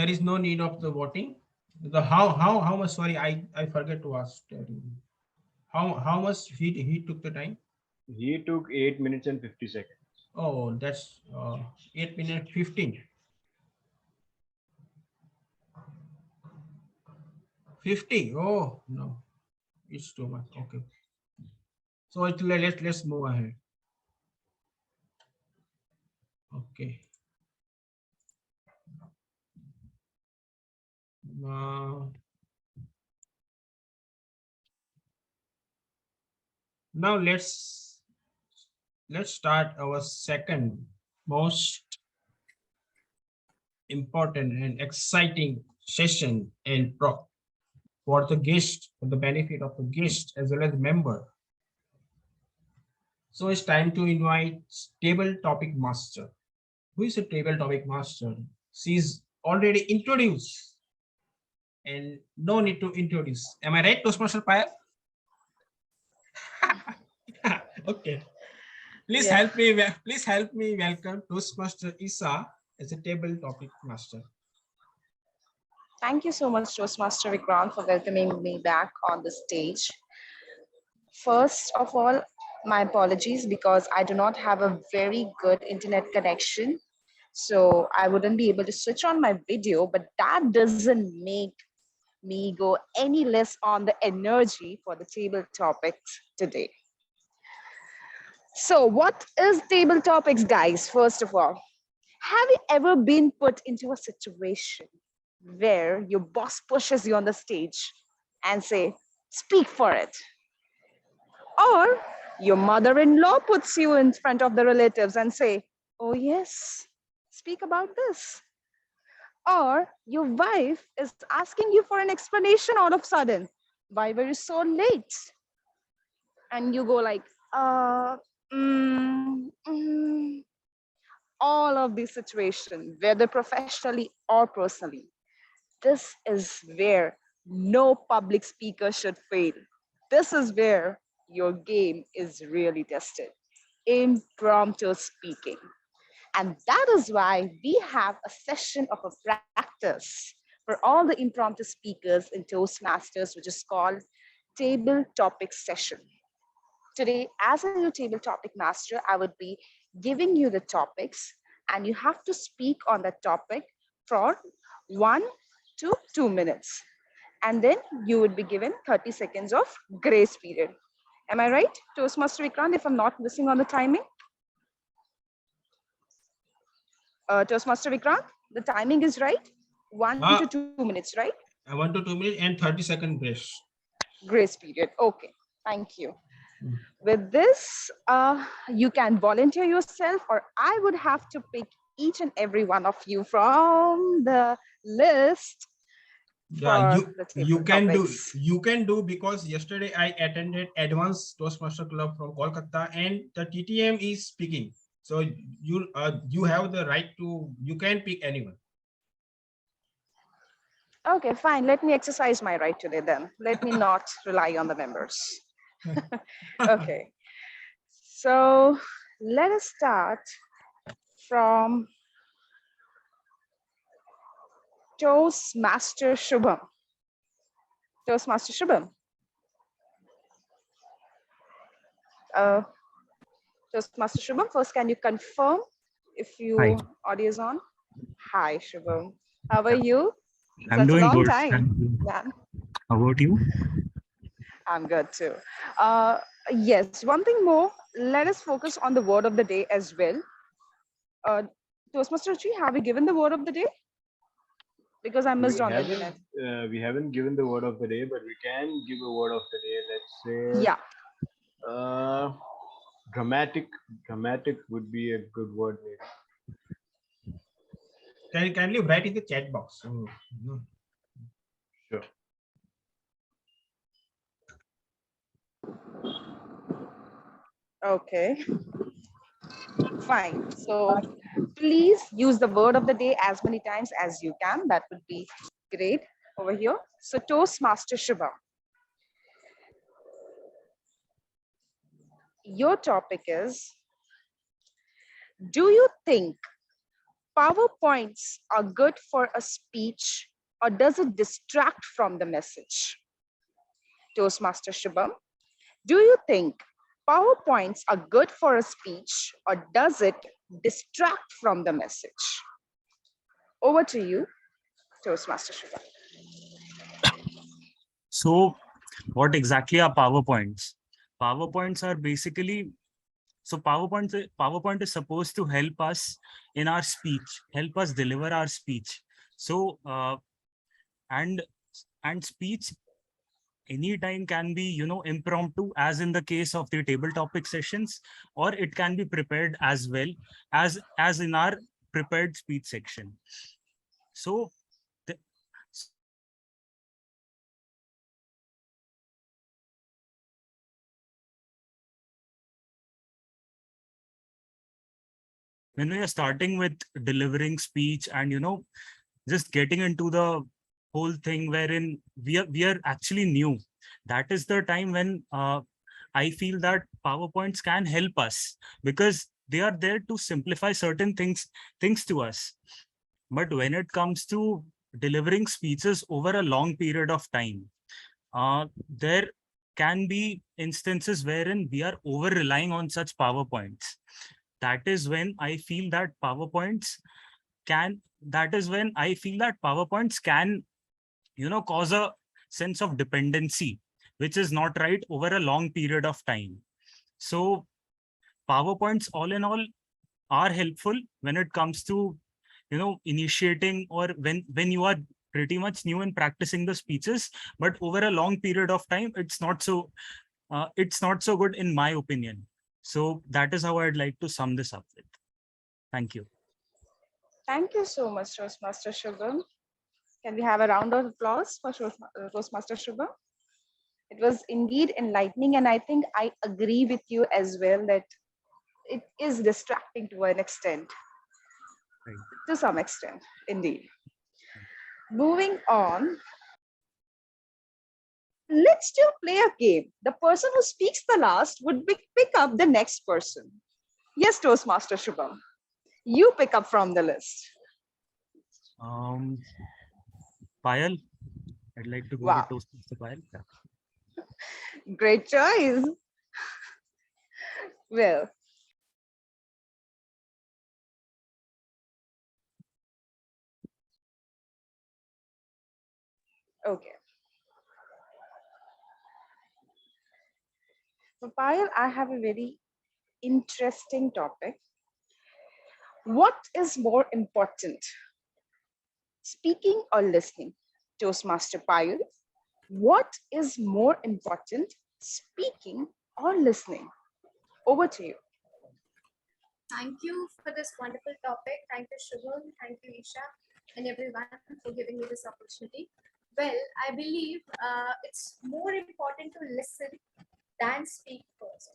is no need of the voting. The how much? Sorry, I forget to ask. How much he took the time? He took 8 minutes and 50 seconds. Oh, that's 8 minutes 15. 50. Oh no, it's too much. Okay. So let's move ahead. Okay. Uh, now let's start our second most important and exciting session and for the guest, for the benefit of the guest as well as member. So it's time to invite table topic master. Who is a table topic master? She's already introduced and no need to introduce. Am I right, Toastmaster Payal? Okay. Please Yeah. help me. Please help me welcome Toastmaster Isa as a table topic master. Thank you so much, Toastmaster Vikrant, for welcoming me back on the stage. First of all, my apologies because I do not have a very good internet connection. So I wouldn't be able to switch on my video, but that doesn't make me go any less on the energy for the table topics today. So, what is table topics, guys? First of all, have you ever been put into a situation where your boss pushes you on the stage and say, speak for it? Or your mother-in-law puts you in front of the relatives and say, oh yes, speak about this. Or your wife is asking you for an explanation all of a sudden. Why were you so late? And you go like, uh, mm, mm. All of these situations, whether professionally or personally, this is where no public speaker should fail. This is where your game is really tested. Impromptu speaking. And that is why we have a session of a practice for all the impromptu speakers in Toastmasters, which is called Table Topic Session. Today, as a your table topic master, I would be giving you the topics, and you have to speak on that topic for 1 to 2 minutes. And then you would be given 30 seconds of grace period. Am I right, Toastmaster Vikrant, if I'm not missing on the timing? Toastmaster Vikrant, the timing is right? 1 to 2 minutes, right? 1 to 2 minutes and 30-second grace. Grace period. Okay, thank you. With this, you can volunteer yourself, or I would have to pick each and every one of you from the list. Yeah, you can do because yesterday I attended Advanced Toastmaster Club from Kolkata and the TTM is speaking. So you have the right to, you can pick anyone. Okay, fine. Let me exercise my right today then. Let me not rely on the members. Okay. So let us start from Toastmaster Shubham. Toastmaster Shubham. Toastmaster Shubham, first can you confirm if your audio is on? Hi, Shubham. How are you? I'm doing good. Time, man. How about you? I'm good too. Yes, one thing more. Let us focus on the word of the day as well. Toastmaster Chi, have you given the word of the day? Because I missed on the internet. We haven't given the word of the day, but we can give a word of the day. Let's say, yeah, dramatic. Dramatic would be a good word. Can you kindly write in the chat box? Sure. Okay. Fine. So please use the word of the day as many times as you can. That would be great over here. So Toastmaster Shubham, your topic is, do you think PowerPoints are good for a speech or does it distract from the message? Toastmaster Shubham, do you think PowerPoints are good for a speech or does it distract from the message? Over to you, Toastmaster Shubham. So, what exactly are PowerPoints? PowerPoints are basically, so PowerPoint is supposed to help us in our speech, help us deliver our speech. So, and speech anytime can be, impromptu, as in the case of the table topic sessions, or it can be prepared as well as in our prepared speech section. So the, when we are starting with delivering speech and just getting into the whole thing wherein we are actually new, that is the time when I feel that PowerPoints can help us, because they are there to simplify certain things to us. But when it comes to delivering speeches over a long period of time, there can be instances wherein we are over relying on such PowerPoints. That is when I feel that PowerPoints can, cause a sense of dependency, which is not right over a long period of time. So PowerPoints all in all are helpful when it comes to, initiating, or when you are pretty much new in practicing the speeches, but over a long period of time, it's not so good in my opinion. So that is how I'd like to sum this up with. Thank you. Thank you so much, Toastmaster Shubham. Can we have a round of applause for Toastmaster Shubham? It was indeed enlightening, and I think I agree with you as well that it is distracting to an extent. Right. To some extent, indeed. Moving on, let's still play a game. The person who speaks the last would pick up the next person. Yes, Toastmaster Shubham, you pick up from the list. Payal, I'd like to go Wow. with Toastmaster Payal. Yeah. Great choice. Well, okay. So, Payal, I have a very interesting topic. What is more important, speaking or listening? Toastmaster Payal, what is more important, speaking or listening? Over to you. Thank you for this wonderful topic. Thank you, Shubham. Thank you, Isha, and everyone for giving me this opportunity. Well, I believe it's more important to listen than speak first.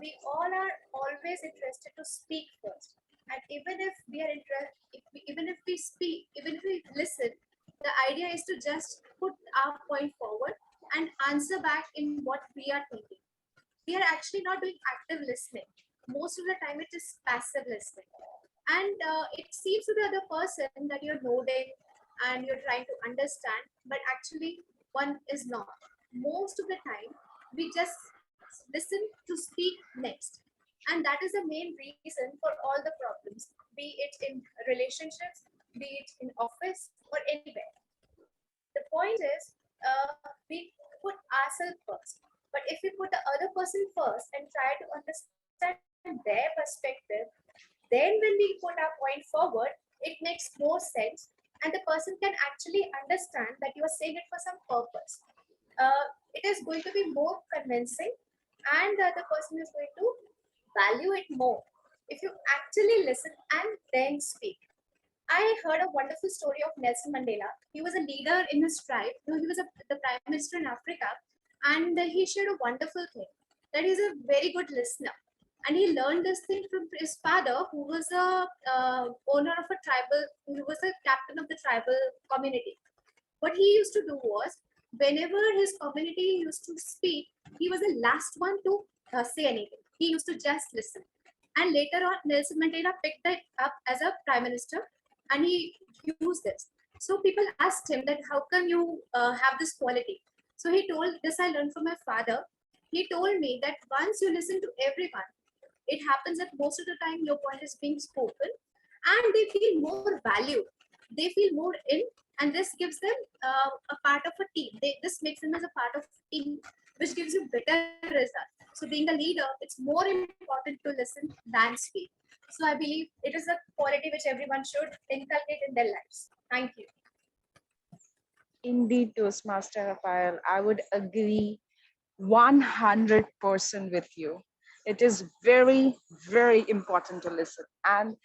We all are always interested to speak first, and even if we are interested, even if we speak, even if we listen, the idea is to just put our point forward and answer back in what we are thinking. We are actually not doing active listening. Most of the time, it is passive listening, and it seems to the other person that you're nodding and you're trying to understand, but actually, one is not. Most of the time, we just listen to speak next, and that is the main reason for all the problems, be it in relationships, be it in office or anywhere. The point is, we put ourselves first. But if we put the other person first and try to understand their perspective, then when we put our point forward, it makes more sense, and the person can actually understand that you are saying it for some purpose. It is going to be more convincing, and the other person is going to value it more if you actually listen and then speak. I heard a wonderful story of Nelson Mandela. He was a leader in his tribe. He was the prime minister in Africa, and he shared a wonderful thing that he's a very good listener. And he learned this thing from his father, who was a owner of a tribal, who was a captain of the tribal community. What he used to do was, whenever his community used to speak, he was the last one to say anything. He used to just listen. And later on, Nelson Mandela picked it up as a prime minister, and he used this. So people asked him that, how come you have this quality? So he told, this I learned from my father. He told me that once you listen to everyone, it happens that most of the time your point is being spoken, and they feel more valued. They feel more in, and this gives them a part of a team. This makes them as a part of a team, which gives you better results. So being a leader, it's more important to listen than speak. So I believe it is a quality which everyone should inculcate in their lives. Thank you. Indeed, Toastmaster Raphael, I would agree 100% with you. It is very, very important to listen. And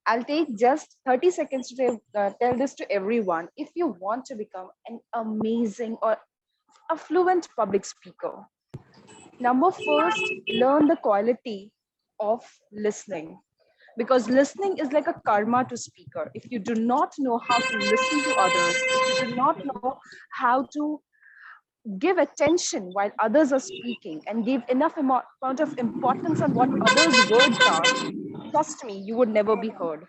I'll take just 30 seconds to tell this to everyone. If you want to become an amazing or a fluent public speaker, number first, learn the quality of listening. Because listening is like a karma to speaker. If you do not know how to listen to others, if you do not know how to give attention while others are speaking and give enough amount of importance on what others' words are, trust me, you would never be heard.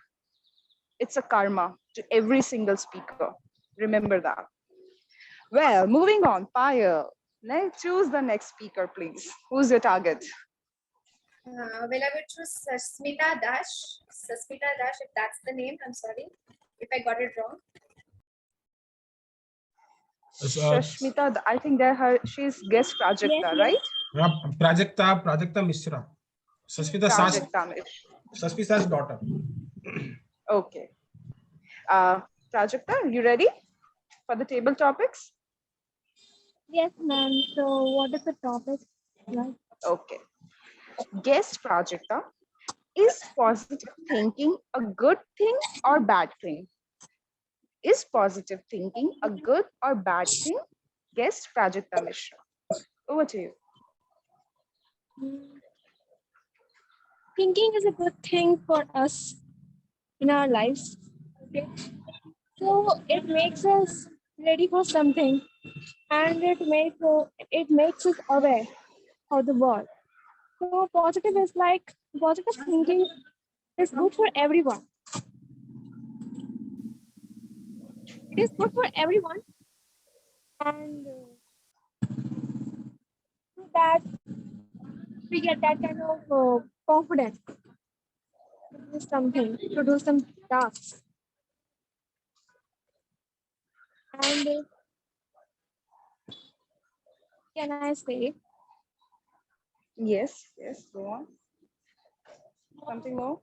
It's a karma to every single speaker. Remember that. Well, moving on, Payal. Let's choose the next speaker, please. Who's your target? Well, I would choose Sasmita Dash. Sasmita Dash, if that's the name. I'm sorry if I got it wrong. Sasmita, I think she's guest Prajakta, right? Prajakta Mishra. Sasmita's daughter. Okay. Prajakta, you ready for the table topics? Yes, ma'am. So what is the topic? Okay. Guest Prajakta, is positive thinking a good thing or bad thing? Is positive thinking a good or bad thing? Guest Prajakta Mishra. Over to you. Thinking is a good thing for us in our lives. Okay. So it makes us ready for something, and it makes us aware of the world. So positive is like positive thinking is good for everyone. It is good for everyone, and through that we get that kind of confidence to do something, to do some tasks. And can I say? Yes, go on. Something more?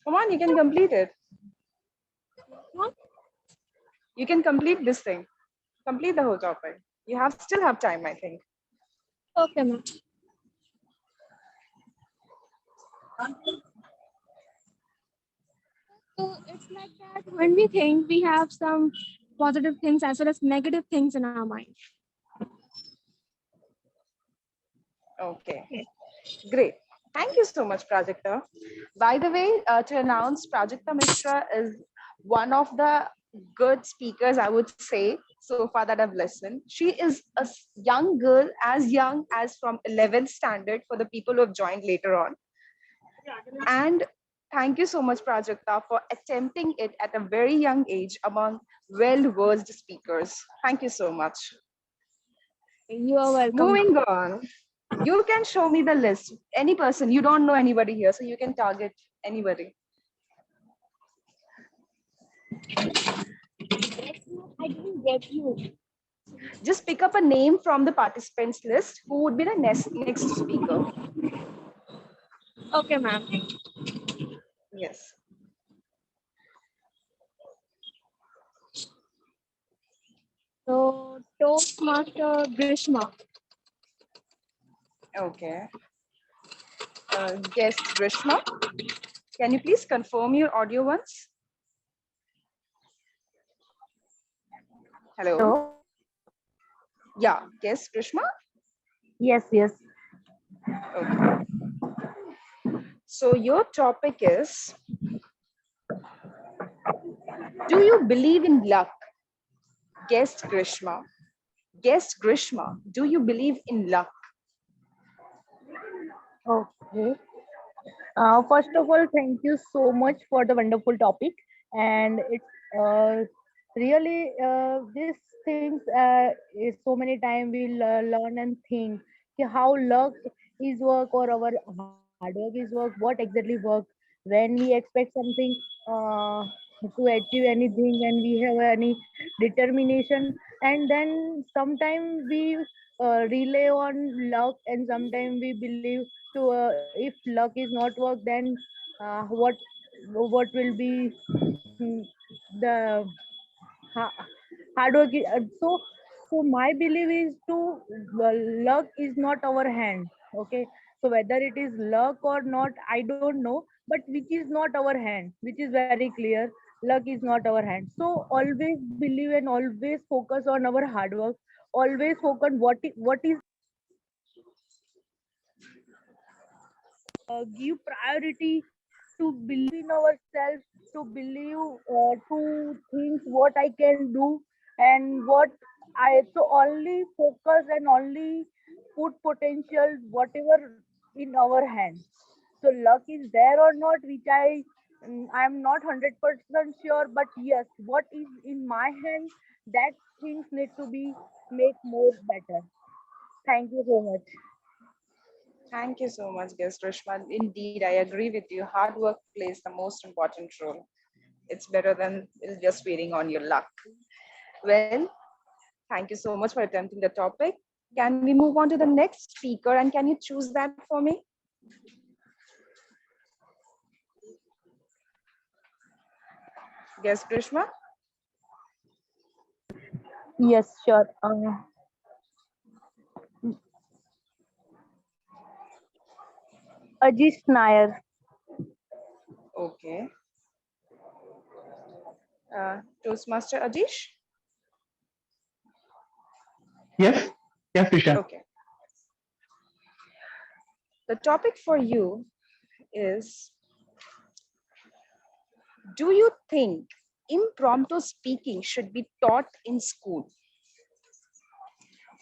Come on, you can complete it. What? You can complete this thing. Complete the whole topic. You still have time, I think. Okay, ma'am. So it's like that when we think, we have some positive things as well as negative things in our mind. Okay, great. Thank you so much, Prajakta. By the way, to announce, Prajakta Mishra is one of the good speakers, I would say, so far that I've listened. She is a young girl, as young as from 11th standard for the people who have joined later on. And thank you so much, Prajakta, for attempting it at a very young age among well-versed speakers. Thank you so much. You are welcome. Moving on. You can show me the list. Any person, you don't know anybody here, so you can target anybody. I didn't get you. Just pick up a name from the participants list. Who would be the next speaker? Okay, ma'am. Yes. So Toastmaster Grishma. Okay. Guest Grishma, can you please confirm your audio once? Hello. Hello. Yeah, guest Grishma. Yes, yes. Okay. So your topic is, do you believe in luck? Guest Grishma. Guest Grishma, do you believe in luck? Okay. First of all, thank you so much for the wonderful topic. And it's really these things is so many times we learn and think कि how luck is work or our hard work is work, what exactly work when we expect something uh, to achieve anything and we have any determination, and then sometimes we rely on luck and sometimes we believe to if luck is not work, then what will be the ha- hard work so my belief is to luck is not our hand. Okay, so whether it is luck or not, I don't know, but which is not our hand, which is very clear, luck is not our hand. So always believe and always focus on our hard work, always focus what is give priority to believe in ourselves, to believe to think what I can do and what I so only focus and only put potential whatever in our hand. So luck is there or not, which I'm not 100% sure, but yes, what is in my hand, that things need to be make more better. Thank you so much. Thank you so much, guest Grishma. Indeed, I agree with you. Hard work plays the most important role. It's better than just waiting on your luck. Well, thank you so much for attempting the topic. Can we move on to the next speaker, and can you choose that for me? Guest Grishma? Yes, sure. Ajish Nair. Okay. Toastmaster Adish? Yes, yes, Ishan. Okay. The topic for you is, do you think impromptu speaking should be taught in school?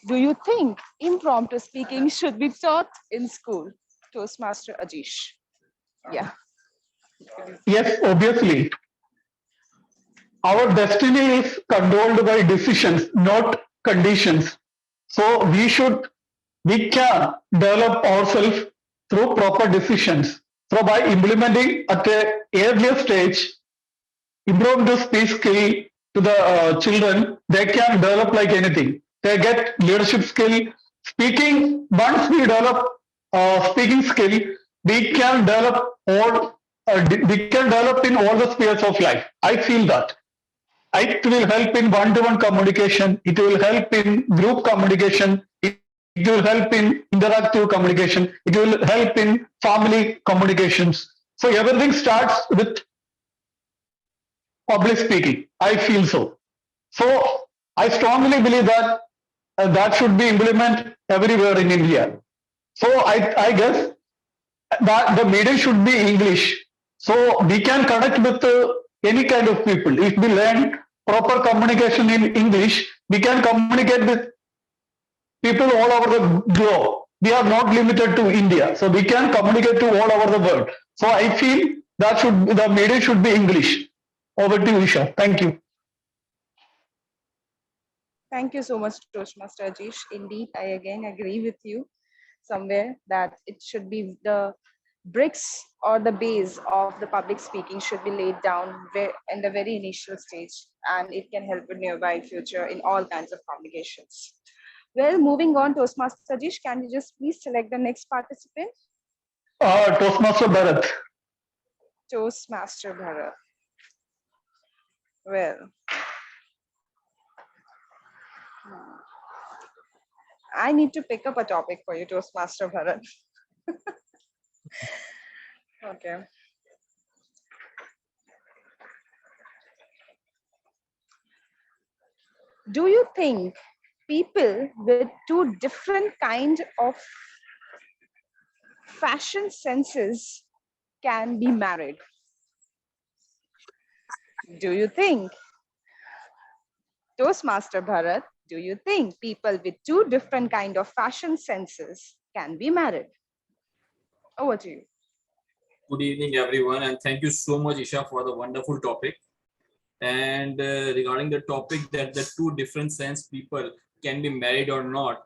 Do you think impromptu speaking should be taught in school? Toastmaster Ajish. Yeah. Yes, obviously. Our destiny is controlled by decisions, not conditions. So we can develop ourselves through proper decisions. So by implementing at a earlier stage, improve the speech skill to the children, they can develop like anything. They get leadership skill. Speaking, once we develop speaking skill, we can develop we can develop in all the spheres of life. I feel that. It will help in one-to-one communication. It will help in group communication. It will help in interactive communication. It will help in family communications. So everything starts with public speaking. I feel so. So I strongly believe that that should be implemented everywhere in India. So I guess that the medium should be English. So we can connect with any kind of people. If we learn proper communication in English, we can communicate with people all over the globe. We are not limited to India. So we can communicate to all over the world. So I feel that the media should be English. Over to you, Isha. Thank you. Thank you so much, Toastmaster Ajish. Indeed, I again agree with you somewhere that it should be the bricks or the base of the public speaking should be laid down in the very initial stage, and it can help in nearby future in all kinds of communications. Well, moving on, Toastmaster Ajish, can you just please select the next participant? Toastmaster Bharat. Toastmaster Bharat. Well, I need to pick up a topic for you, Toastmaster Bharat. Okay. Do you think people with two different kind of fashion senses can be married? Do you think, Toastmaster Bharat, do you think people with two different kind of fashion senses can be married? Over to you. Good evening, everyone, and thank you so much, Isha, for the wonderful topic. And regarding the topic that the two different sense people can be married or not,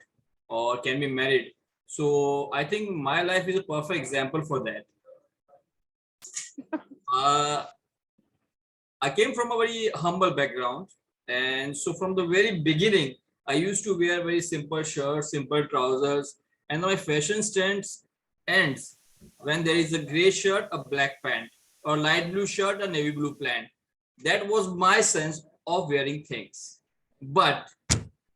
or can be married. So I think my life is a perfect example for that. I came from a very humble background, and so from the very beginning, I used to wear very simple shirts, simple trousers, and my fashion stance ends when there is a gray shirt, a black pant, or light blue shirt, a navy blue pant. That was my sense of wearing things. But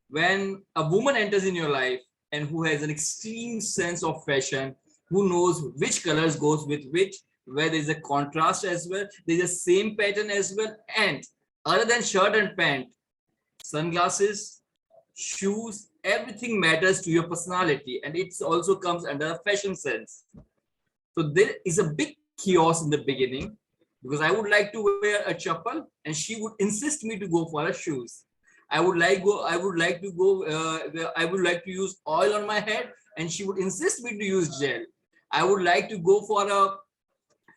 when a woman enters in your life and who has an extreme sense of fashion, who knows which colors goes with which, where there's a contrast as well, there's a same pattern as well, and other than shirt and pant, sunglasses, shoes, everything matters to your personality, and it also comes under a fashion sense. So there is a big chaos in the beginning because I would like to wear a chappal and she would insist me to go for a shoes. I would like to go. I would like to use oil on my head, and she would insist me to use gel. I would like to go for a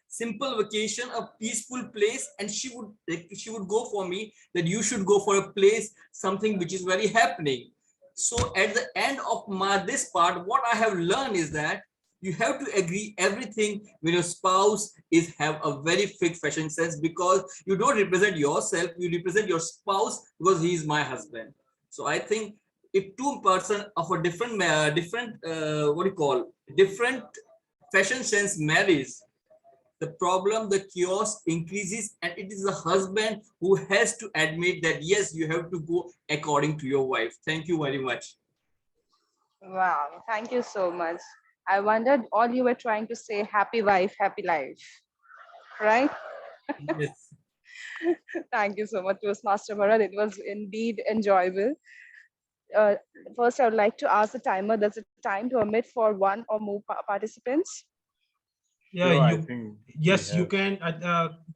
simple vacation, a peaceful place, and she would go for me that you should go for a place, something which is very happening. So at the end of this part, what I have learned is that you have to agree everything when your spouse is have a very fixed fashion sense, because you don't represent yourself, you represent your spouse, because he is my husband. So I think if two person of a different what do you call, different fashion sense marries, the problem, the chaos increases, and it is the husband who has to admit that yes, you have to go according to your wife. Thank you very much. Wow, thank you so much. I wondered all you were trying to say, happy wife, happy life, right? Yes. Thank you so much, Toastmaster Bharat. It was indeed enjoyable. Uh, First, I would like to ask the timer, there's a time to omit for one or more participants? Yeah, Sure, I you. think we Yes, have.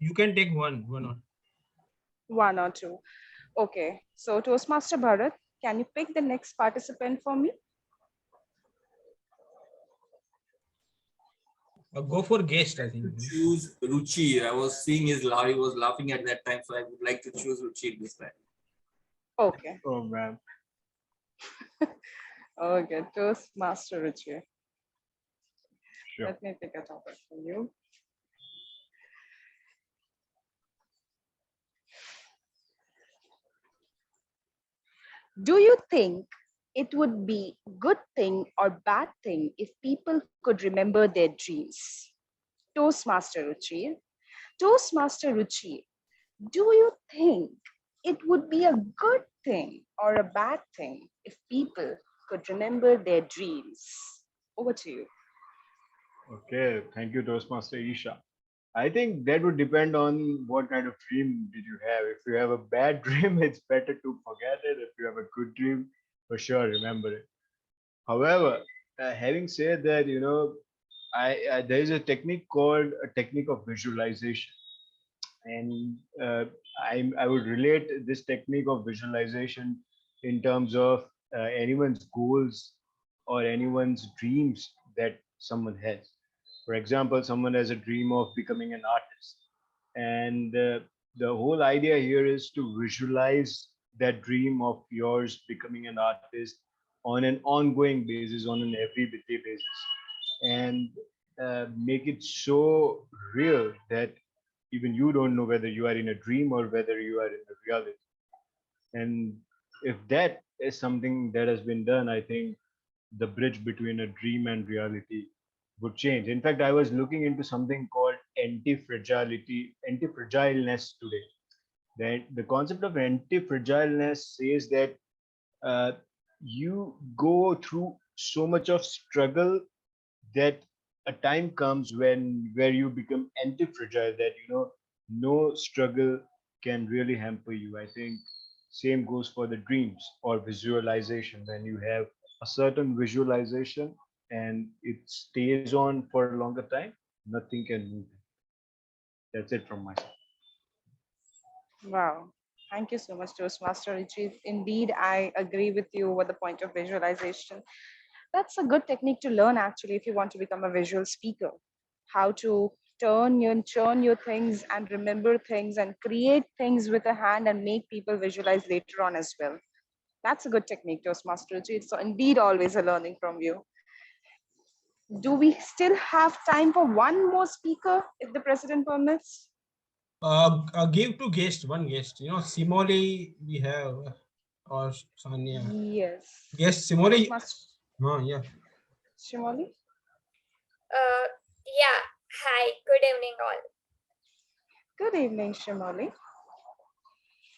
you can take one on. One or two. Okay, so Toastmaster Bharat, can you pick the next participant for me? Go for guest, I think. Choose Ruchi. I was seeing his laugh. He was laughing at that time, so I would like to choose Ruchi this time. Okay. Oh man. Okay, Toastmaster Ruchi. Sure. Let me pick a topic for you. Do you think it would be good thing or bad thing if people could remember their dreams? Toastmaster Ruchi. Toastmaster Ruchi, do you think it would be a good thing or a bad thing if people could remember their dreams? Over to you. Okay, thank you, Toastmaster Isha. I think that would depend on what kind of dream did you have. If you have a bad dream, it's better to forget it. If you have a good dream, for sure, remember it. However, having said that, there is a technique called a technique of visualization, and I would relate this technique of visualization in terms of anyone's goals or anyone's dreams that someone has. For example, someone has a dream of becoming an artist, and the whole idea here is to visualize that dream of yours becoming an artist on an ongoing basis, on an everyday basis, and make it so real that even you don't know whether you are in a dream or whether you are in a reality. And if that is something that has been done, I think the bridge between a dream and reality would change. In fact, I was looking into something called anti-fragileness today. That the concept of anti-fragileness says that you go through so much of struggle that a time comes when where you become anti-fragile, that no struggle can really hamper you. I think same goes for the dreams or visualization. When you have a certain visualization and it stays on for a longer time, nothing can move it. That's it from my side. Wow. Thank you so much, Toastmaster Richie. Indeed, I agree with you with the point of visualization. That's a good technique to learn actually if you want to become a visual speaker. How to churn your things and remember things and create things with a hand and make people visualize later on as well. That's a good technique, Toastmaster Richie. It's indeed always a learning from you. Do we still have time for one more speaker if the president permits? Give to guest, one guest. Simoli we have, or Sanya. Yes. Guest Simoli. Toastmaster Oh, yeah. Shimoli? Yeah. Hi. Good evening, all. Good evening, Shimoli.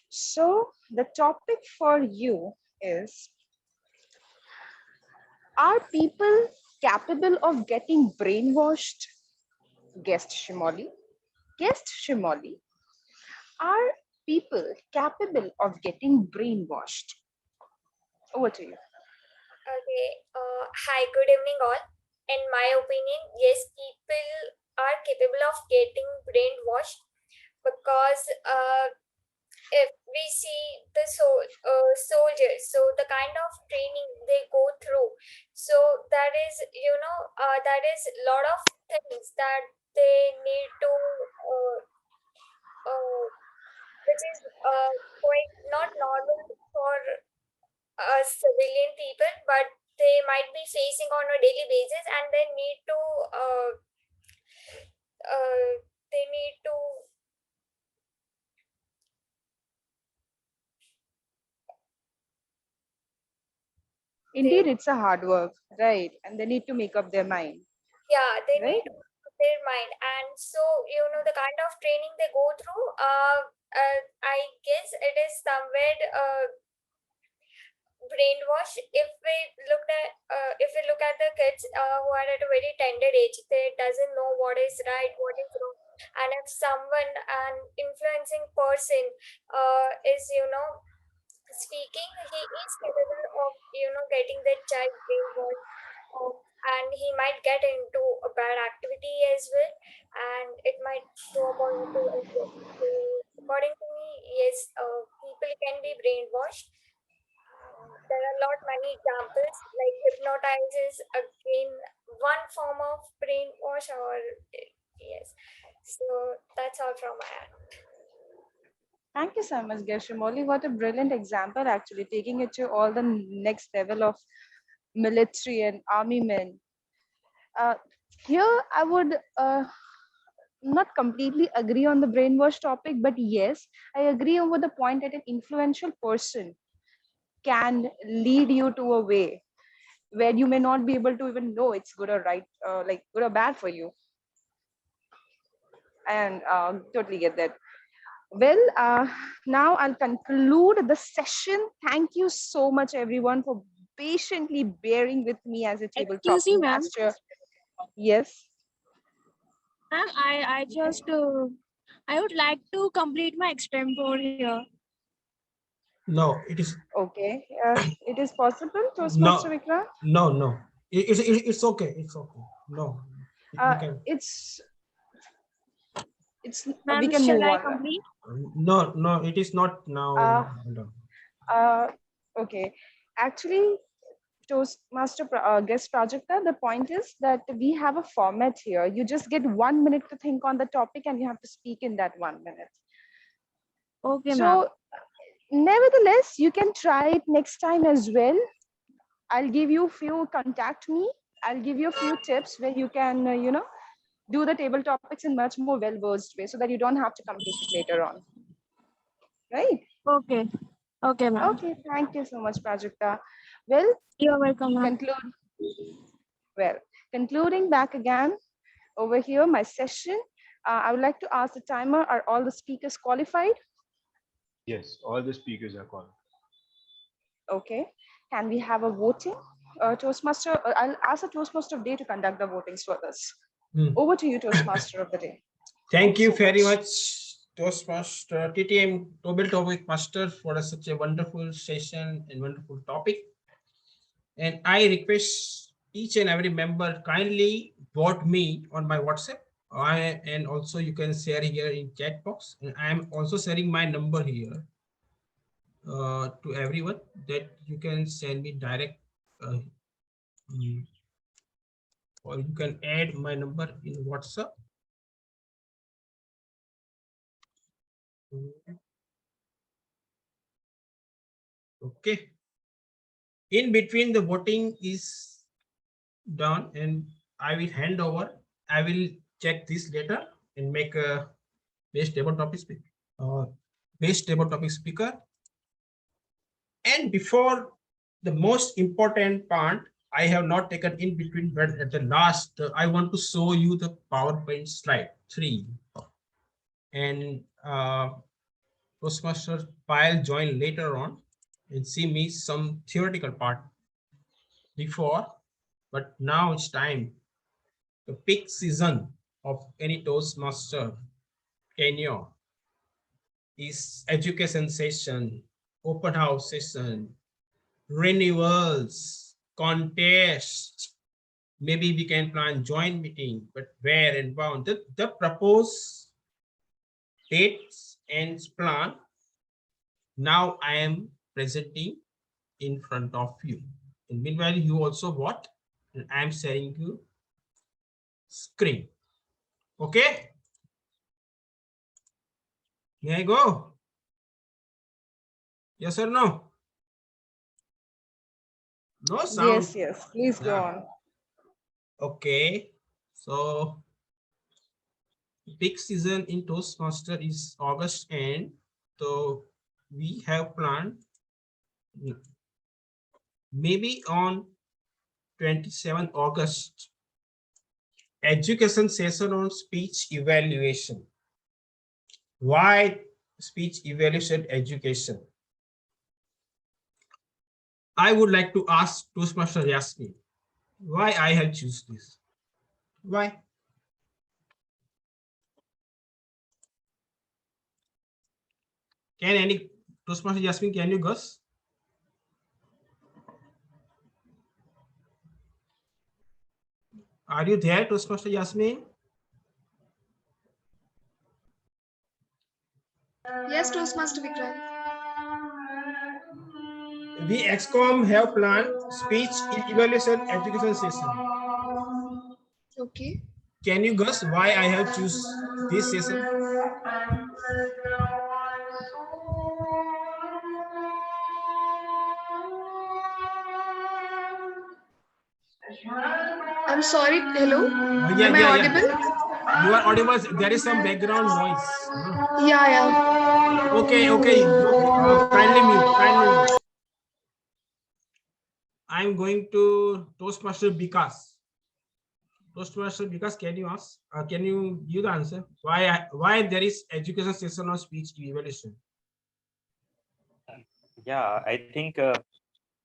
So the topic for you is, are people capable of getting brainwashed? Guest Shimoli. Guest Shimoli. Are people capable of getting brainwashed? Over to you. Okay. Hi. Good evening, all. In my opinion, yes, people are capable of getting brainwashed because if we see the soldiers, so the kind of training they go through, so that is that is a lot of things that they need to which is quite not normal for civilian people, but they might be facing on a daily basis, and they need to Indeed, it's a hard work, right? And they need to make up their mind, yeah, they right? need to put their mind. And so the kind of training they go through, I guess it is somewhere brainwash. If we look at the kids who are at a very tender age, they doesn't know what is right, what is wrong. And if someone, an influencing person, is speaking, he is capable of getting that child brainwashed, and he might get into a bad activity as well, and it might go according to as well. So according to me, yes, people can be brainwashed. There are lot many examples, like hypnotize is again one form of brainwash, or yes. So that's all from my end. Thank you so much, Gershimoli. What a brilliant example, actually, taking it to all the next level of military and army men. Here, I would not completely agree on the brainwash topic, but yes, I agree over the point that an influential person can lead you to a way where you may not be able to even know it's good or right, like good or bad for you. And totally get that. Well, now I'll conclude the session. Thank you so much, everyone, for patiently bearing with me as a table Excuse me, talking ma'am. master. Yes. Ma'am, I just I would like to complete my extempore here. No, it is Okay. It is possible, Toastmaster no, Vikrant? no. It's okay. It's okay. No, we can. It's we Ma'am, can shall move I on. complete? No. It is not Uh, now. No. okay. Actually, Toastmaster guest Prajakta, the point is that we have a format here. You just get 1 minute to think on the topic and you have to speak in that 1 minute. Okay, ma'am. So, nevertheless, you can try it next time as well. I'll give you contact me. I'll give you a few tips where you can, do the table topics in much more well-versed way so that you don't have to complete it later on. Right? Okay. Okay, ma'am. Okay, thank you so much, Prajakta. Well, You're welcome, ma'am. Concluding back again over here, my session. I would like to ask the timer, are all the speakers qualified? Yes, all the speakers are called. Okay. Can we have a voting? Toastmaster, I'll ask the Toastmaster of the day to conduct the votings for this. Hmm. Over to you, Toastmaster of the day. Thank you so very much. much, Toastmaster TTM Topic Master, for such a wonderful session and wonderful topic. And I request each and every member kindly vote me on my WhatsApp. And also you can share here in chat box. And I am also sharing my number here to everyone, that you can send me direct or you can add my number in WhatsApp. Okay. In between the voting is done and I will hand over. I will check this later and make a best table topic speaker. Best table topic speaker. And before the most important part, I have not taken in between, but at the last, I want to show you the PowerPoint slide 3. And Toastmaster Pile join later on and see me some theoretical part before, but now it's time. The peak season of any Toastmaster tenure is education session, open house session, renewals, contests. Maybe we can plan joint meeting, but where and bound. The proposed dates and plan now I am presenting in front of you. And meanwhile, you also what? And I am sharing you screen. Okay? May I go? Yes or no? No sound. Yes. Please go on. Okay. So peak season in Toastmaster is August end. So we have planned maybe on 27th August education session on speech evaluation. Why speech evaluation education? I would like to ask Toastmaster Yasmin, why I have choose this? Why? Can any Toastmaster Yasmin, can you guess? Are you there, Toastmaster Yasmin? Yes, Toastmaster Vikrant. We XCOM have planned speech evaluation education session. Okay. Can you guess why I have choose this session? I'm sorry. Hello. Yeah, Am I audible? You are audible. There is some background noise. Yeah. Okay. Kindly mute. I'm going to Toastmaster Vikas. Toastmaster Vikas, can you ask? Can you give the answer? Why there is education session on speech evaluation? Yeah, I think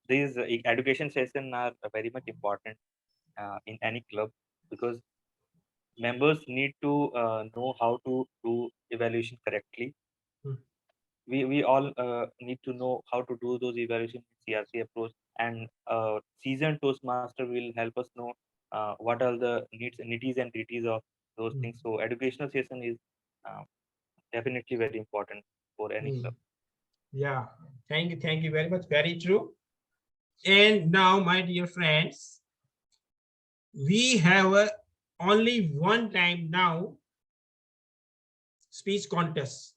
these education sessions are very much important in any club, because members need to know how to do evaluation correctly. We all need to know how to do those evaluation CRC approach, and seasoned Toastmaster will help us know what are the nitties and gritties of those things. So educational session is definitely very important for any club. Yeah, thank you very much. Very true. And now, my dear friends, we have only one time now speech contest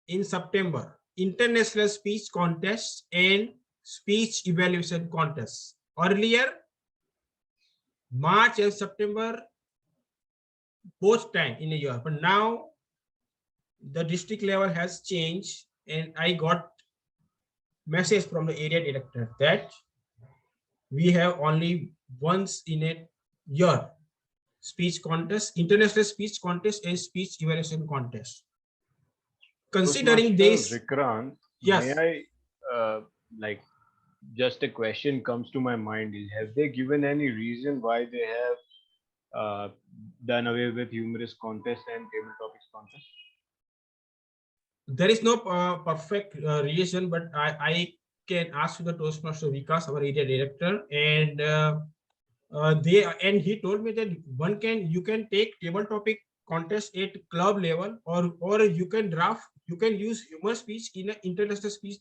in September, international speech contest and speech evaluation contest. Earlier, March and September, both time in a year, but now the district level has changed, and I got message from the area director that we have only once in a year speech contest, international speech contest and speech evaluation contest. Considering this, Vikrant, yes, may I just a question comes to my mind is, have they given any reason why they have done away with humorous contest and table topics contest? There is no perfect reason, but I can ask the Toastmaster Vikas, our area director, and he told me that you can take table topic contest at club level, or you can use humor speech in an international speech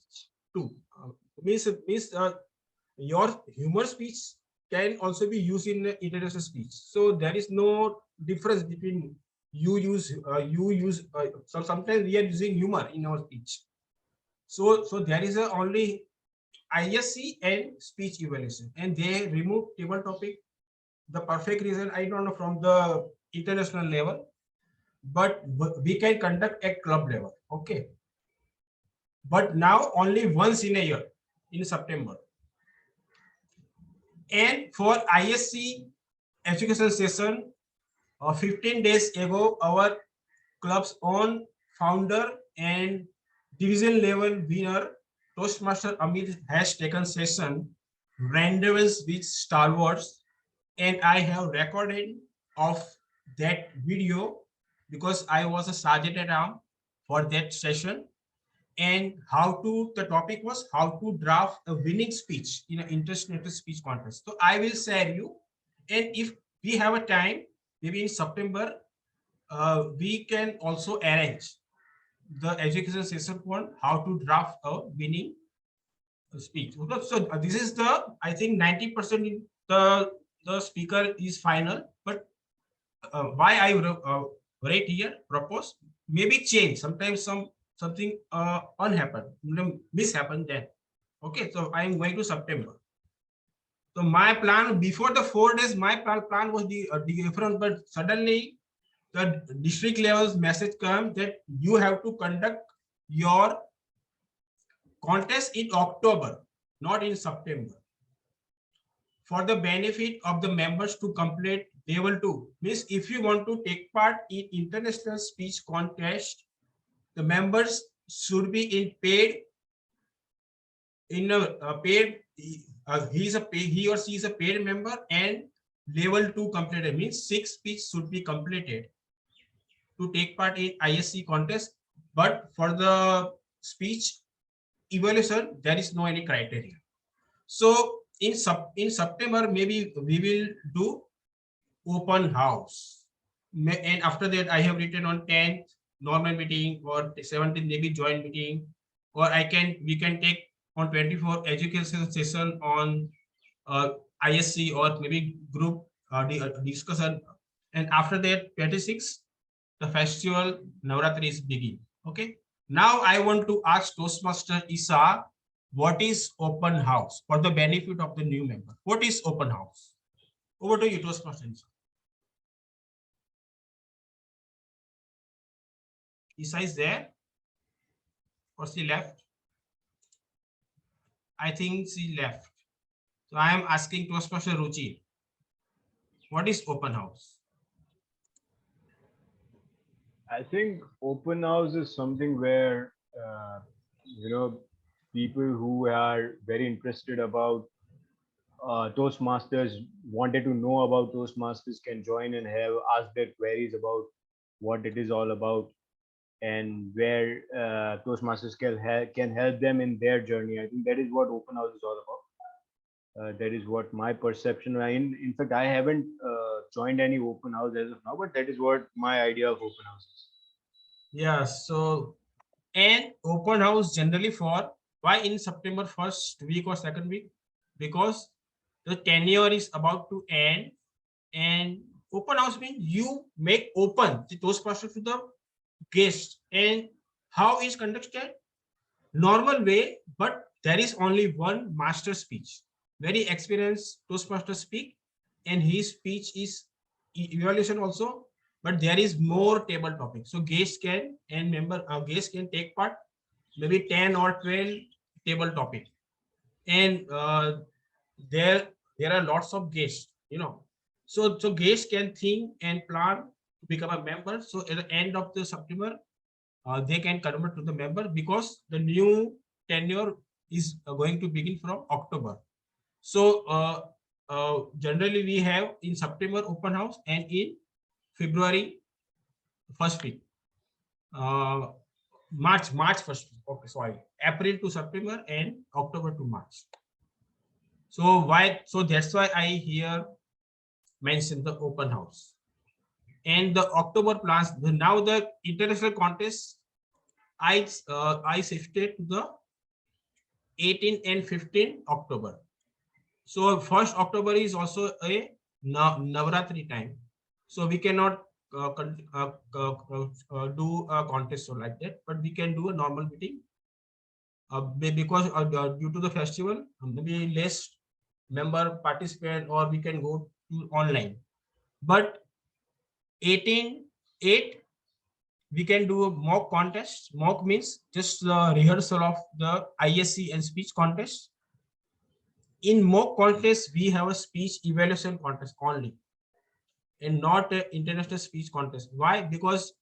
too. Means your humor speech can also be used in international speech. So there is no difference between so sometimes we are using humor in our speech. So there is a only ISC and speech evaluation, and they remove table topic. The perfect reason I don't know from the international level, but we can conduct at club level. Okay, but now only once in a year in September. And for ISC education session, 15 days ago, our club's own founder and division level winner, Toastmaster Amit, has taken session randomness with Star Wars, and I have recorded of that video because I was a sergeant at arm for that session. And the topic was how to draft a winning speech in an international speech contest. So I will share you, and if we have a time, maybe in September, we can also arrange the education session on how to draft a winning speech. So this is the, I think 90% in the speaker is final, but why I write here propose maybe change sometimes something unhappen mishappen then. Okay, so I am going to September. So my plan before the 4 days, my plan was the different, but suddenly the district levels message come that you have to conduct your contest in October, not in September, for the benefit of the members to complete level 2. Means if you want to take part in international speech contest, the members should be in paid paid he or she is a paid member, and level 2 completed means 6 speech should be completed to take part in ISC contest. But for the speech evaluation, there is no any criteria. So in September, maybe we will do open house, and after that I have written on 10th normal meeting, or 17th maybe joint meeting, or we can take on 24 education session on ISC, or maybe group discussion, and after that 26 the festival Navratri is begin. Okay, now I want to ask Toastmaster Isa, what is open house for the benefit of the new member? What is open house? Over to you, Toastmaster Isa. Isa is there, or she left? I think she left. So I am asking Toastmaster Ruchi, what is open house? I think open house is something where people who are very interested about Toastmasters, wanted to know about Toastmasters, can join and have ask their queries about what it is all about, and where Toastmasters can help them in their journey. I think that is what open house is all about. That is what my perception. In fact, I haven't joined any open house as of now, but that is what my idea of open house is. Yeah, so and open house generally for why in September 1st week or 2nd week? Because the tenure is about to end, and open house means you make open the Toastmaster to the guest. And how is conducted? Normal way, but there is only one master speech. Very experienced Toastmaster speak, and his speech is evaluation also, but there is more table topic. So guests can guests can take part, maybe 10 or 12 table topic, and there are lots of guests, so guests can think and plan to become a member. So at the end of the September, they can convert to the member, because the new tenure is going to begin from October. So generally we have in September open house and in February first week. March first week. Okay, sorry. April to September and October to March. So why? So that's why I here mentioned the open house. And the October plans. Now the international contest I shifted to the 18 and 15 October. So 1st October is also a Navratri time. So we cannot do a contest or like that, but we can do a normal meeting because due to the festival, maybe less member participate or we can go to online. But 18/8 we can do a mock contest. Mock means just the rehearsal of the ISC and speech contest. In mock contest, we have a speech evaluation contest only and not an international speech contest. Why? Because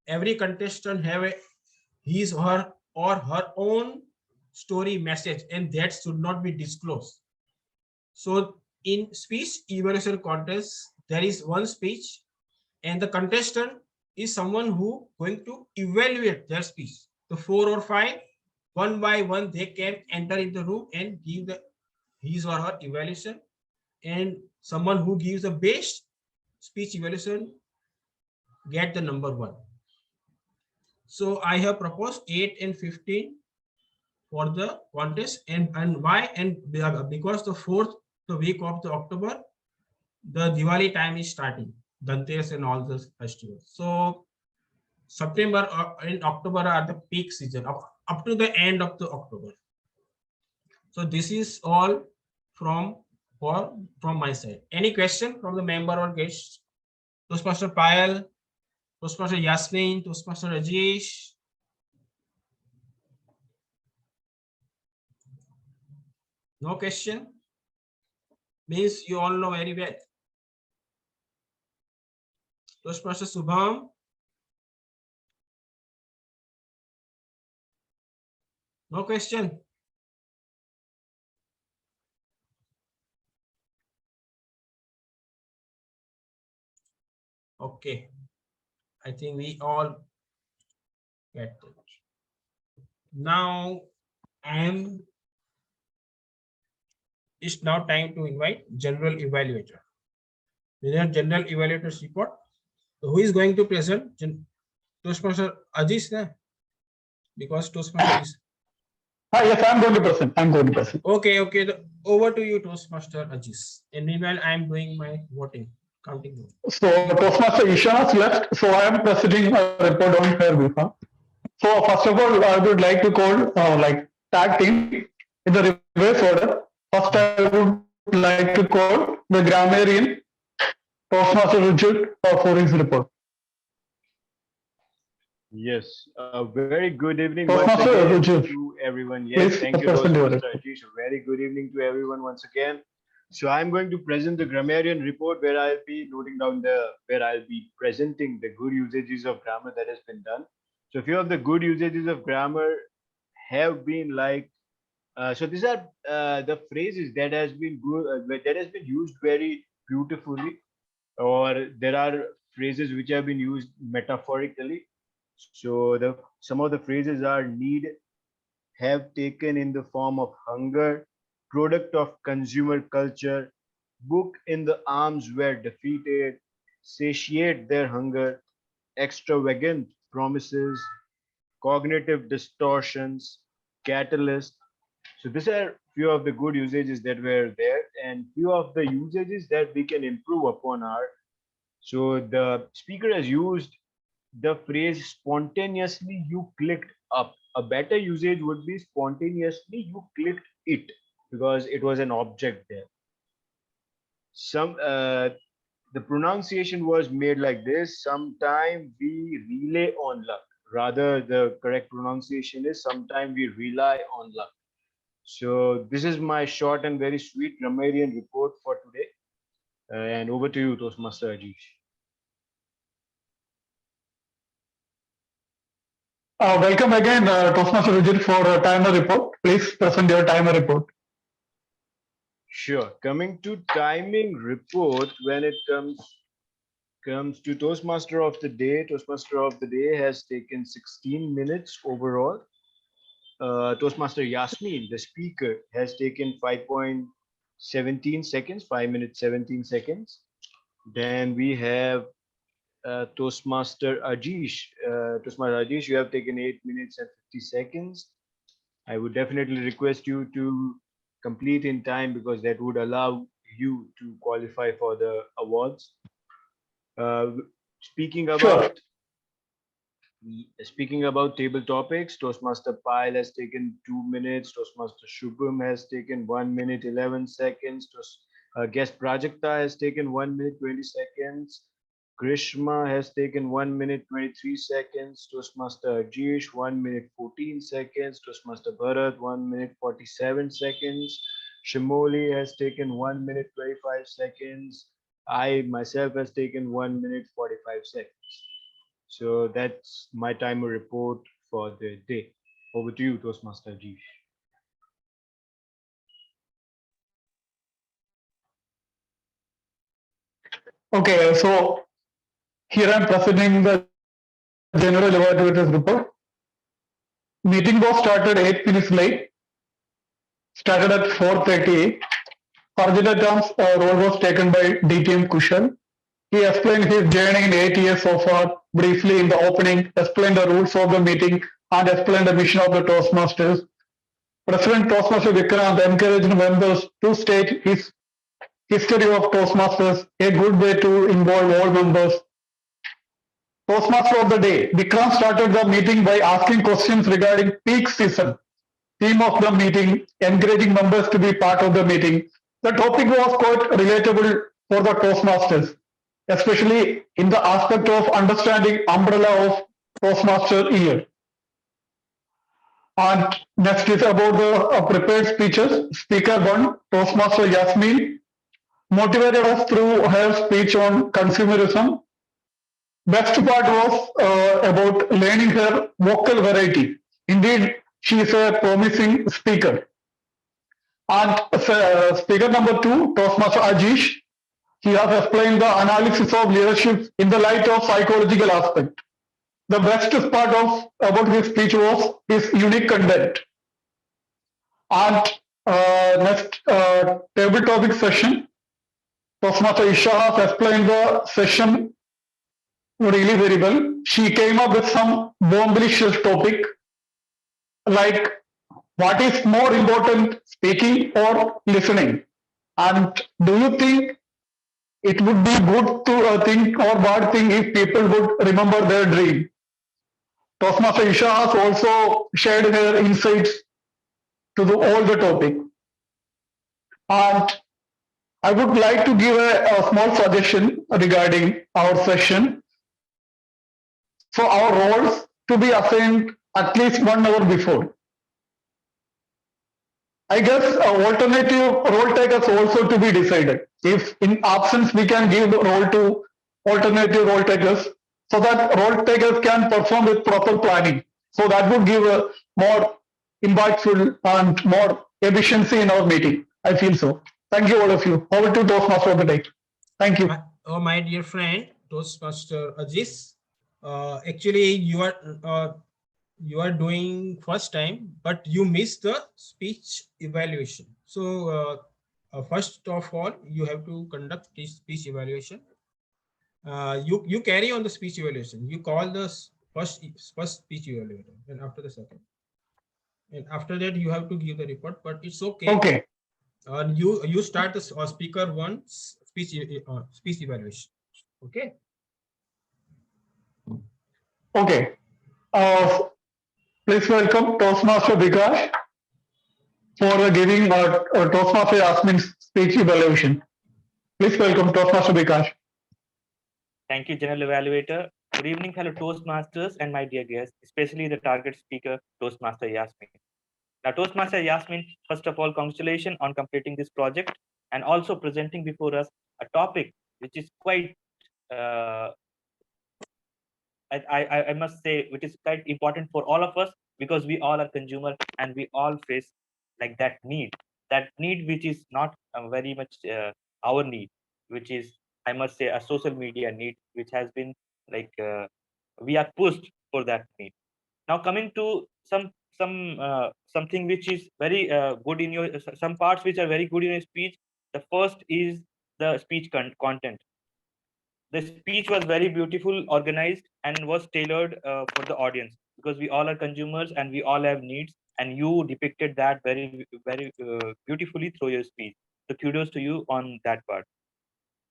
every contestant have a his or her own story message and that should not be disclosed. So in speech evaluation contest, there is one speech and the contestant is someone who going to evaluate their speech. The 4 or 5, one by one, they can enter in the room and give the his or her evaluation, and someone who gives the best speech evaluation get the number 1. So I have proposed 8 and 15 for the contest, and why? And because the 4th the week of the October, the Diwali time is starting, Dhanteras and all those festivals. So September and October are the peak season up to the end of the October. So this is all from my side. Any question from the member or guest? Toastmaster Payal, Toastmaster Yasmin, Toastmaster Rajesh. No question? Means you all know very well. Toastmaster Subham. No question? Okay. I think we all get it. Now it's now time to invite general evaluator. We have general evaluators report. So who is going to present? Toastmaster Ajish, na? Because Toastmaster is. Yes, I'm going to present. Okay. Over to you, Toastmaster Ajish. And meanwhile, I'm doing my voting, counting. So Toastmaster Ishan has left. So I am presenting a report on fair visa. So first of all, I would like to call like tag team in the reverse order. First, I would like to call the grammarian Toastmaster Richard for his report. Yes, a very good evening Toastmaster once again Richard, to everyone. please Yes, thank you, present your Toastmaster report. Ashish. A very good evening to everyone once again. So I'm going to present the grammarian report where I'll be noting down where I'll be presenting the good usages of grammar that has been done. So a few of the good usages of grammar have been like, so these are the phrases that has been good, that has been used very beautifully, or there are phrases which have been used metaphorically. So some of the phrases are need, have taken in the form of hunger, product of consumer culture, book in the arms were defeated, satiate their hunger, extravagant promises, cognitive distortions, catalyst. So these are few of the good usages that were there, and few of the usages that we can improve upon are. So the speaker has used the phrase spontaneously you clicked up. A better usage would be spontaneously you clicked it, because it was an object there. Some the pronunciation was made like this: sometime we rely on luck. Rather, the correct pronunciation is sometime we rely on luck. So this is my short and very sweet grammarian report for today. And over to you, Toastmaster Ajish. Welcome again, Toastmaster Vijay, for a timer report. Please present your timer report. Sure. Coming to timing report, when it comes to Toastmaster of the Day, Toastmaster of the Day has taken 16 minutes overall. Toastmaster Yasmin, the speaker, has taken 5.17 seconds, 5 minutes 17 seconds. Then we have Toastmaster Ajish. Toastmaster Ajish, you have taken 8 minutes and 50 seconds. I would definitely request you to complete in time because that would allow you to qualify for the awards. Uh, speaking about Speaking about table topics, Toastmaster Pyle has taken 2 minutes. Toastmaster Shubham has taken 1 minute 11 seconds. Guest Prajakta has taken 1 minute 20 seconds. Grishma has taken 1 minute 23 seconds. Toastmaster Ajish 1 minute 14 seconds. Toastmaster Bharat 1 minute 47 seconds. Shimoli has taken 1 minute 25 seconds. I myself has taken 1 minute 45 seconds. So that's my timer report for the day. Over to you, Toastmaster Ajish. Okay, so here I'm presenting the general evaluators report. Meeting was started 8 minutes late, started at 4:30. Original terms role was taken by DTM Kushal. He explained his journey in 8 years so far, briefly in the opening, explained the rules of the meeting, and explained the mission of the Toastmasters. President Toastmaster Vikrant encouraged members to state his history of Toastmasters, a good way to involve all members. Toastmaster of the day, Vikrant started the meeting by asking questions regarding peak season. Theme of the meeting, encouraging members to be part of the meeting. The topic was quite relatable for the Toastmasters, especially in the aspect of understanding umbrella of Toastmaster year. And next is about the prepared speeches. Speaker 1, Toastmaster Yasmin, motivated us through her speech on consumerism. Best part was about learning her vocal variety. Indeed, she is a promising speaker. And speaker number 2, Toastmaster Ajish, he has explained the analysis of leadership in the light of psychological aspect. The best part of about his speech was his unique content. And next table topic session, Toastmaster Isha has explained the session really very well. She came up with some bomb-delicious topic like what is more important, speaking or listening? And do you think it would be good to think or bad thing if people would remember their dream? Toastmaster Isha has also shared her insights to all the topic. And I would like to give a small suggestion regarding our session. So our roles to be assigned at least 1 hour before. I guess alternative role takers also to be decided. If in absence we can give the role to alternative role takers so that role takers can perform with proper planning. So that would give a more impactful and more efficiency in our meeting. I feel so. Thank you all of you. Over to Toastmaster of the day. Thank you. Oh, my dear friend, Toastmaster Aziz, actually you are doing first time, but you missed the speech evaluation. So first of all, you have to conduct this speech evaluation. You carry on the speech evaluation. You call the first speech evaluator, and after the second, and after that you have to give the report. But it's okay. Okay. You start the speaker 1 speech evaluation. Okay. Okay. Please welcome Toastmaster Vikas for giving Toastmaster Yasmin's speech evaluation. Please welcome Toastmaster Vikas. Thank you, General Evaluator. Good evening, fellow Toastmasters and my dear guests, especially the target speaker, Toastmaster Yasmin. Now, Toastmaster Yasmin, first of all, congratulations on completing this project and also presenting before us a topic which is quite, I must say, which is quite important for all of us, because we all are consumer and we all face like that need which is not very much our need, which is, I must say, a social media need, which has been like we are pushed for that need. Now coming to something which is very good in your some parts which are very good in your speech. The first is the speech content. The speech was very beautiful, organized, and was tailored for the audience, because we all are consumers and we all have needs, and you depicted that very beautifully through your speech. So kudos to you on that part.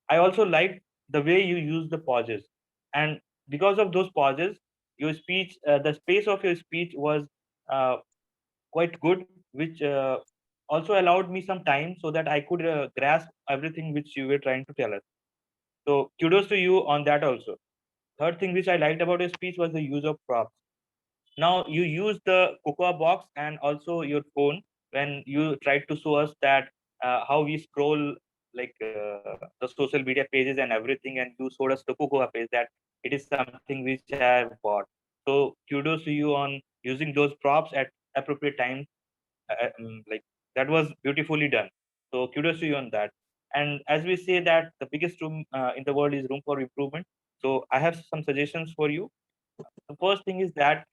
I also liked the way you use the pauses, and because of those pauses, your speech, the space of your speech was uh, quite good, which also allowed me some time so that I could grasp everything which you were trying to tell us. So kudos to you on that also. Third thing which I liked about your speech was the use of props. Now you use the cocoa box and also your phone when you tried to show us that how we scroll like the social media pages and everything, and you showed us the cocoa page that it is something which I have bought. So kudos to you on using those props at appropriate times. Like that was beautifully done. So kudos to you on that. And as we say that the biggest room in the world is room for improvement. So I have some suggestions for you. The first thing is that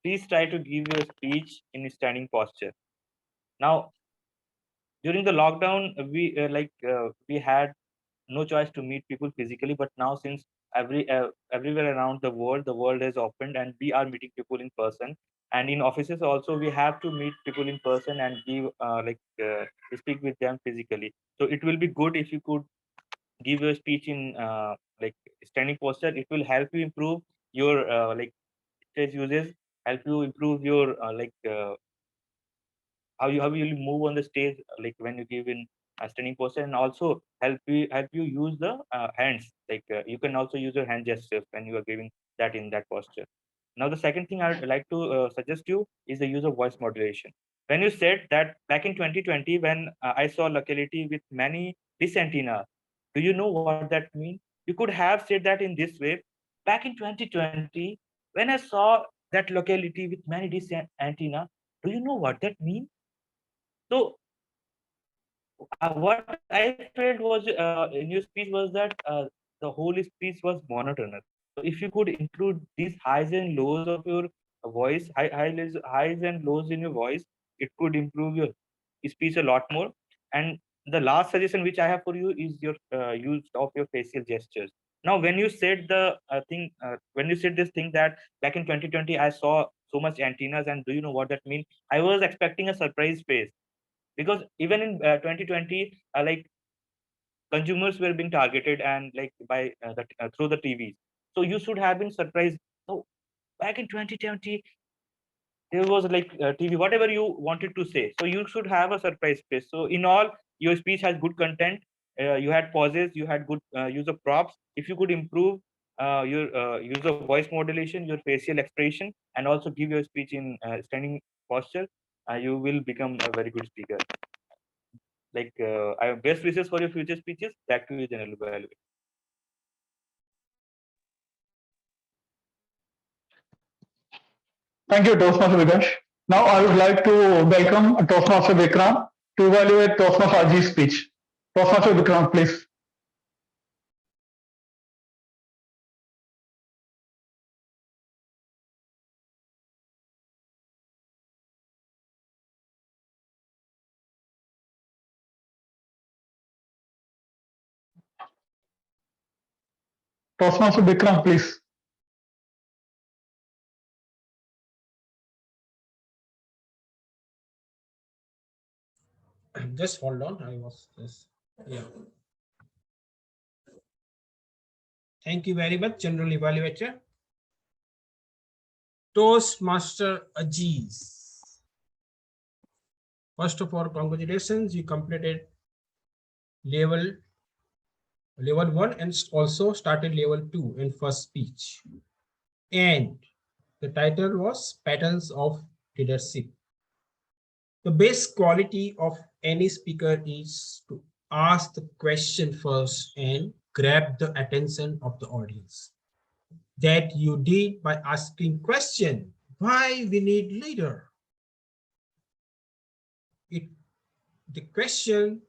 please try to give your speech in a standing posture. Now, during the lockdown, we had no choice to meet people physically, but now since everywhere around the world has opened and we are meeting people in person, and in offices also we have to meet people in person and give speak with them physically. So it will be good if you could give your speech in like standing posture. It will help you improve your stage uses, help you improve your how you will move on the stage like when you give in a standing posture, and also help you use the hands, you can also use your hand gestures when you are giving that in that posture. Now the second thing I would like to suggest you is the use of voice modulation. When you said that back in 2020 when I saw locality with many dish antenna, do you know what that means? You could have said that in this way: back in 2020 when I saw that locality with many dish antenna, do you know what that means? So what I felt was in your speech was that the whole speech was monotonous. So if you could include these highs and lows of your voice, highs and lows in your voice, it could improve your speech a lot more. And the last suggestion which I have for you is your use of your facial gestures. Now, when you said when you said this thing that back in 2020 I saw so much antennas, and do you know what that means? I was expecting a surprise face, because even in 2020 consumers were being targeted and like by through the tvs, so you should have been surprised. So back in 2020 there was tv, whatever you wanted to say, so you should have a surprise face. So in all, your speech has good content, you had pauses, you had good use of props. If you could improve your use of voice modulation, your facial expression, and also give your speech in standing posture, you will become a very good speaker. I have best wishes for your future speeches. Back to you, General Evaluator. Thank you, Toastmaster Vikash. Now I would like to welcome Toastmaster Vikram to evaluate Toastmaster Ajit's speech. Toastmaster Vikram, please. Toastmaster Vikram, please. Just hold on. I was just, yeah. Thank you very much, General Evaluator. Toastmaster Aziz. First of all, congratulations, you completed level 1 and also started level 2 in first speech. And the title was Patterns of Leadership. The best quality of any speaker is to ask the question first and grab the attention of the audience. That you did by asking question, why we need leader? The question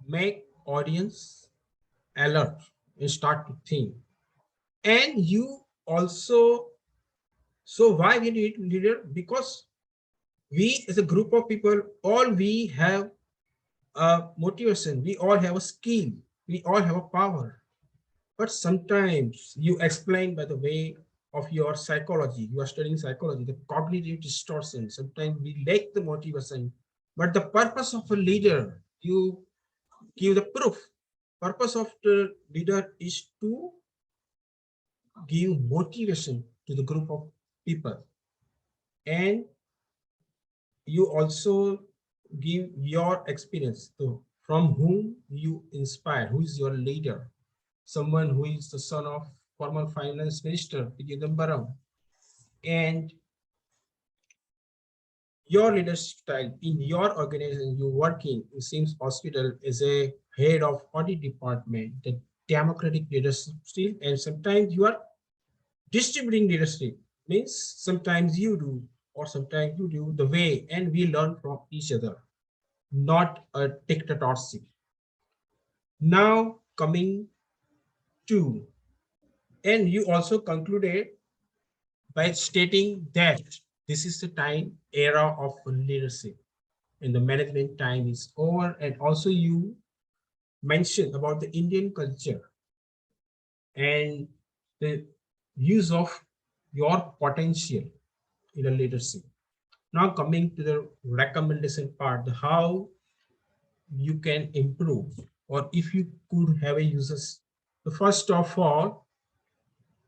make audience alert and start to think. And you also, so why we need leader? Because we as a group of people, all we have a motivation, we all have a skill, we all have a power. But sometimes you explain by the way of your psychology, you are studying psychology, the cognitive distortion. Sometimes we lack the motivation. But the purpose of a leader, you give the proof. Purpose of the leader is to give motivation to the group of people. And you also give your experience to from whom you inspire, who is your leader, someone who is the son of former finance minister P. Chidambaram, and your leadership style in your organization you work in Sims Hospital as a head of audit department, the democratic leadership style, and sometimes you are distributing leadership means sometimes you do or sometimes you do the way, and we learn from each other, not a dictatorship. Now coming to, and you also concluded by stating that this is the time era of leadership and the management time is over. And also you mentioned about the Indian culture and the use of your potential in a leadership. Now coming to the recommendation part, how you can improve or if you could have a users. The first of all,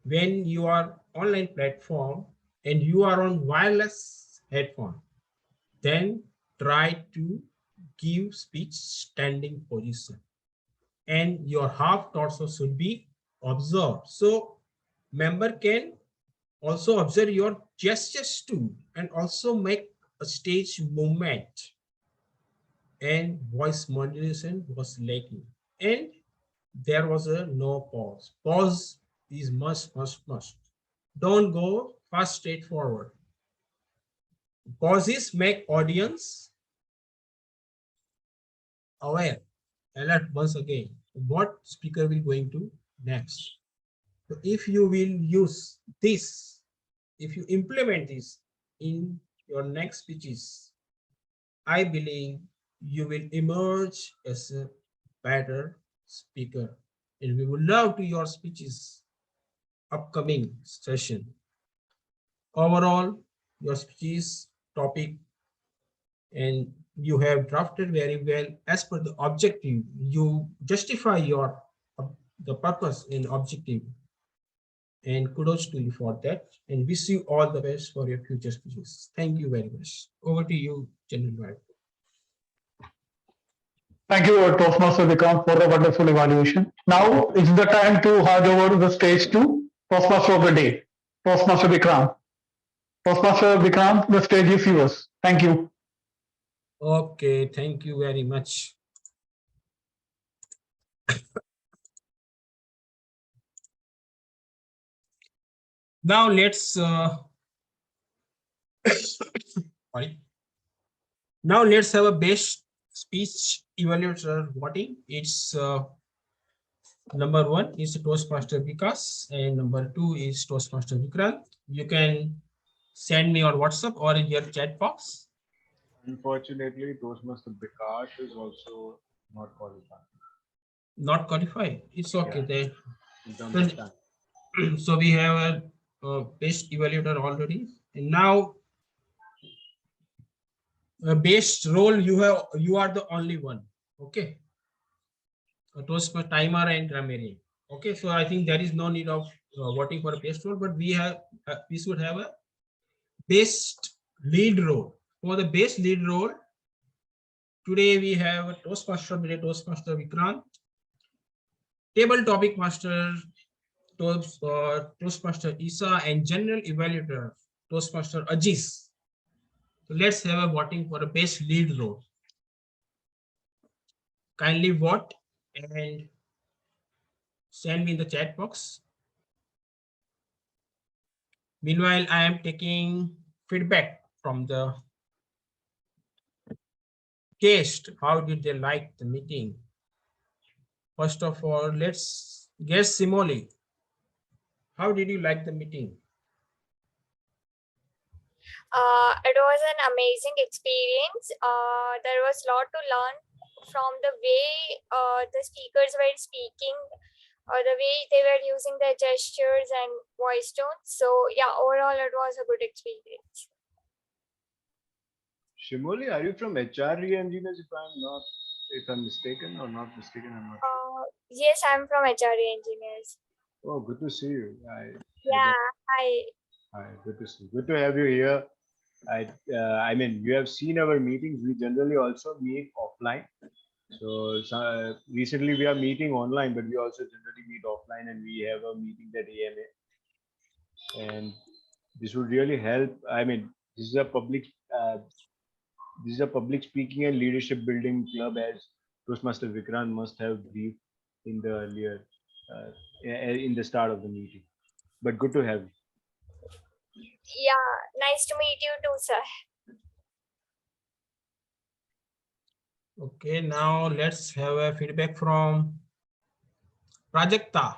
when you are online platform and you are on wireless headphone, then try to give speech standing position and your half torso should be observed. So member can also observe your gestures too and also make a stage movement, and voice modulation was lacking and there was a no pause. Pause is must. Don't go fast straight forward. Pauses make audience aware, alert once again what speaker will going to next. So if you will use this, if you implement this in your next speeches, I believe you will emerge as a better speaker. And we would love to your speeches upcoming session. Overall, your speeches topic and you have drafted very well as per the objective. You justify your the purpose and objective. And kudos to you for that. And wish you all the best for your future speeches. Thank you very much. Over to you, General White. Thank you, Toastmaster Vikram, for the wonderful evaluation. Now it's the time to hand over the stage to Toastmaster of the day, Toastmaster Vikram. Toastmaster Vikram, the stage is yours. Thank you. Okay, thank you very much. Now let's sorry. Now let's have a best speech evaluator voting. It's number 1 is Toastmaster Vikas and number 2 is Toastmaster Vikrant. You can send me on WhatsApp or in your chat box. Unfortunately, Toastmaster Bikash is also not qualified. Not qualified. It's okay. Yeah. Then. In terms of time. So we have a best evaluator already, and now best role you are the only one. Okay. Toastmaster timer and grammarian. Okay, so I think there is no need of voting for a best role, but we should have a best lead role. For the best lead role, today we have a Toastmaster Vikrant, table topic master Toastmaster Isa, and general evaluator Toastmaster Aziz. So let's have a voting for a best lead role. Kindly vote and send me in the chat box. Meanwhile, I am taking feedback from the guest. How did they like the meeting? First of all, let's guess Simoli. How did you like the meeting? It was an amazing experience. There was a lot to learn from the way the speakers were speaking, or the way they were using their gestures and voice tones. So yeah, overall it was a good experience. Shimoli, are you from HR engineers? If I'm mistaken or not mistaken, I'm not sure. Yes, I'm from HRD engineers. Oh, good to see you. Yeah, hi. Hi, good to see you. Good to have you here. I mean, you have seen our meetings. We generally also meet offline. So recently we are meeting online, but we also generally meet offline, and we have a meeting at AMA. And this would really help. I mean, this is a public speaking and leadership building club, as Toastmaster Vikrant must have briefed in the earlier in the start of the meeting. But good to have you. Yeah, nice to meet you too, sir. Okay, now let's have a feedback from Prajakta.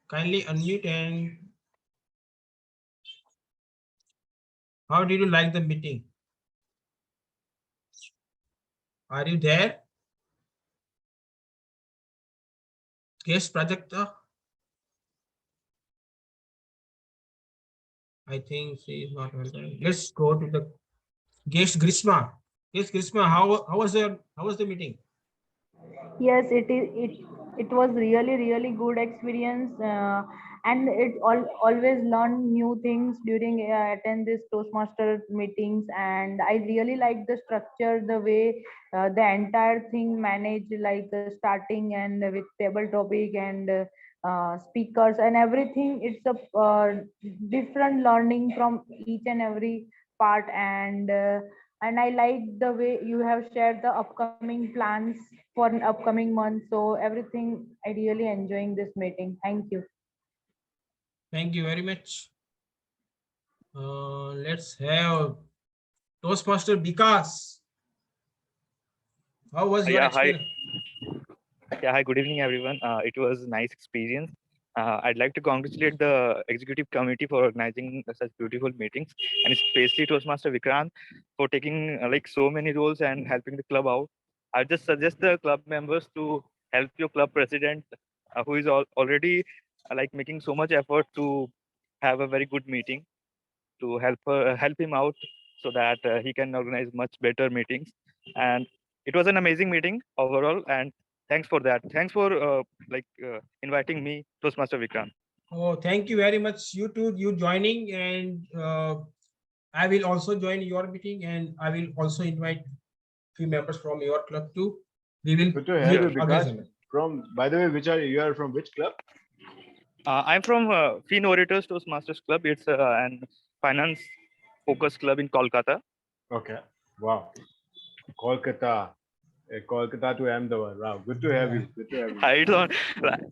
Kindly unmute and how did you like the meeting? Are you there? Yes, Prajakta. I think she is not available. Let's go to the guest Grishma. Yes, Grishma, how was the meeting? Yes, it was really good experience, and always learn new things during attend this Toastmaster meetings. And I really like the structure, the way the entire thing managed, like starting and with table topic and speakers and everything. It's a different learning from each and every part. And I like the way you have shared the upcoming plans for an upcoming month. So everything, I really enjoying this meeting. Thank you. Thank you very much. Let's have Toastmaster Vikas. How was your experience? Hi, good evening, everyone. It was a nice experience. I'd like to congratulate the executive committee for organizing such beautiful meetings, and especially Toastmaster Vikrant for taking like so many roles and helping the club out. I just suggest the club members to help your club president, who is already like making so much effort to have a very good meeting, to help him out so that he can organize much better meetings. And it was an amazing meeting overall, and thanks for that. Thanks for inviting me, Toastmaster Vikrant. Oh, thank you very much. You too, you joining, and I will also join your meeting, and I will also invite few members from your club too. We will good to have you, because again. by the way, you are from which club? I'm from Evaluators Toastmasters Club. It's an finance focused club in Kolkata. Okay. Wow. Kolkata. Kolkata to Ahmedabad. Wow. Good to have you. Good to have you.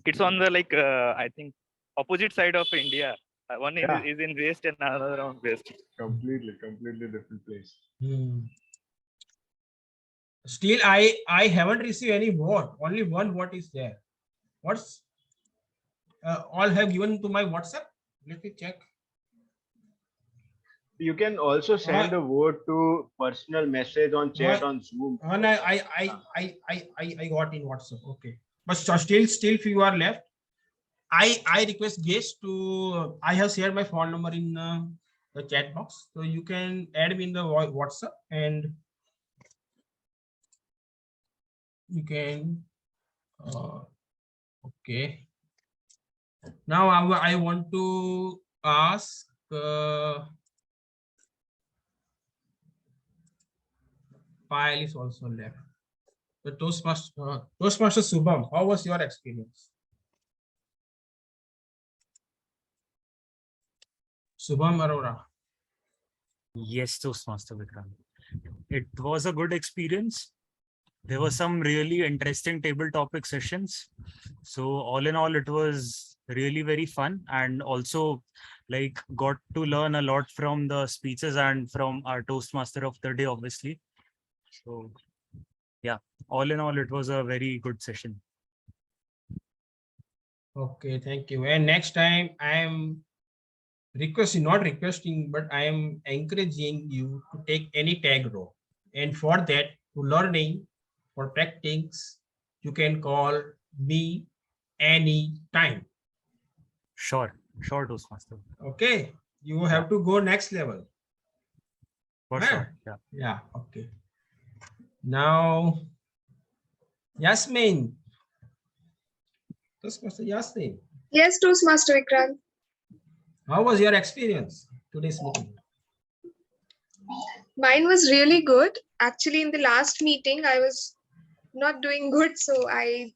It's on the I think opposite side of India. One is in west and another on west. Completely different place. Still, I haven't received any vote. Only one vote is there. What's all have given to my WhatsApp? Let me check. You can also send a vote to personal message on chat on Zoom. I got in WhatsApp. Okay, but still few are left. I request guests to. I have shared my phone number in the chat box, so you can add me in the WhatsApp and you can. Okay. Now I want to ask. Pile is also left. The Toastmaster Subham, how was your experience? Subham Arora. Yes, Toastmaster Vikrant. It was a good experience. there were some really interesting table topic sessions. So all in all, it was really very fun, and also like got to learn a lot from the speeches and from our Toastmaster of the day, obviously. So yeah, all in all, it was a very good session. Okay, thank you. And next time I am requesting, not requesting, but I am encouraging you to take any tag role. And for that, to learning, for practice, you can call me any time. Sure, Toastmaster. Okay, you have to go next level. For sure. Yeah. Yeah. Okay. Now, Yasmin. Toastmaster Yasmin. Yes, Toastmaster Vikrant. How was your experience today's meeting? Mine was really good. Actually, in the last meeting, I was not doing good, so I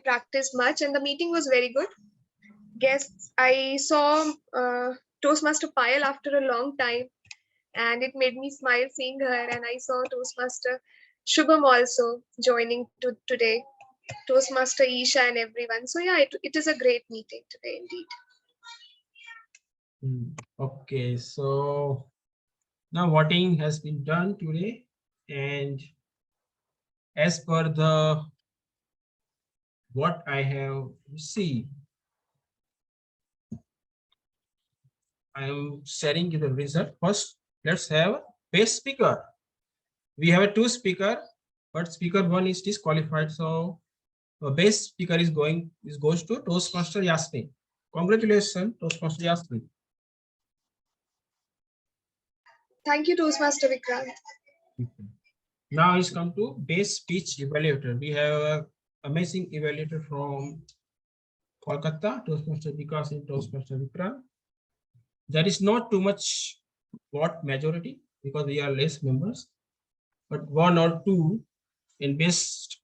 practiced much, and the meeting was very good. Guests, I saw Toastmaster Payal after a long time, and it made me smile seeing her. And I saw Toastmaster Shubham also joining today, Toastmaster Isha and everyone. So yeah, it is a great meeting today indeed. Okay, so now voting has been done today, and as per the what I have received, I am sharing you the result. First, let's have best speaker. We have a 2 speaker, but speaker 1 is disqualified. So best speaker goes to Toastmaster Yasmin. Congratulations, Toastmaster Yasmin. Thank you, Toastmaster Vikrant. Now it's come to best speech evaluator. We have an amazing evaluator from Kolkata, Toastmaster Vikas and Toastmaster Vikrant. There is not too much vote majority because we are less members, but 1 or 2 in best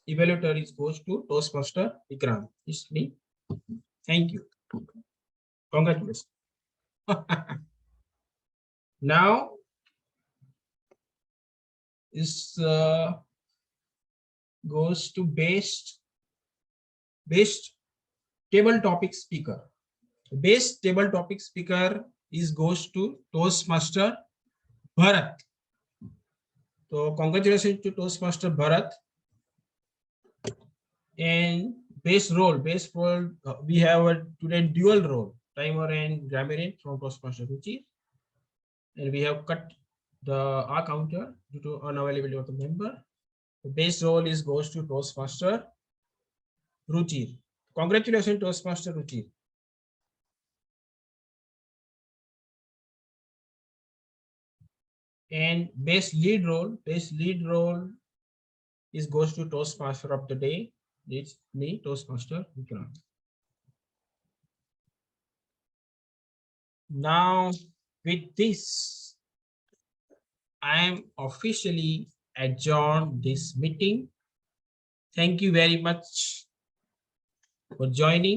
evaluator goes to Toastmaster Vikrant. It's me. Thank you. Congratulations. Now is goes to best table topic speaker. Best table topic speaker goes to Toastmaster Bharat. So congratulations to Toastmaster Bharat. And base role, we have a today dual role, timer and grammarian from Toastmaster Ruchi. And we have cut the R counter due to unavailability of the member. The base role goes to Toastmaster Ruchi. Congratulations, Toastmaster Ruchi. And best lead role goes to Toastmaster of the day. It's me, Toastmaster Vikrant. Now, with this, I am officially adjourned this meeting. Thank you very much for joining.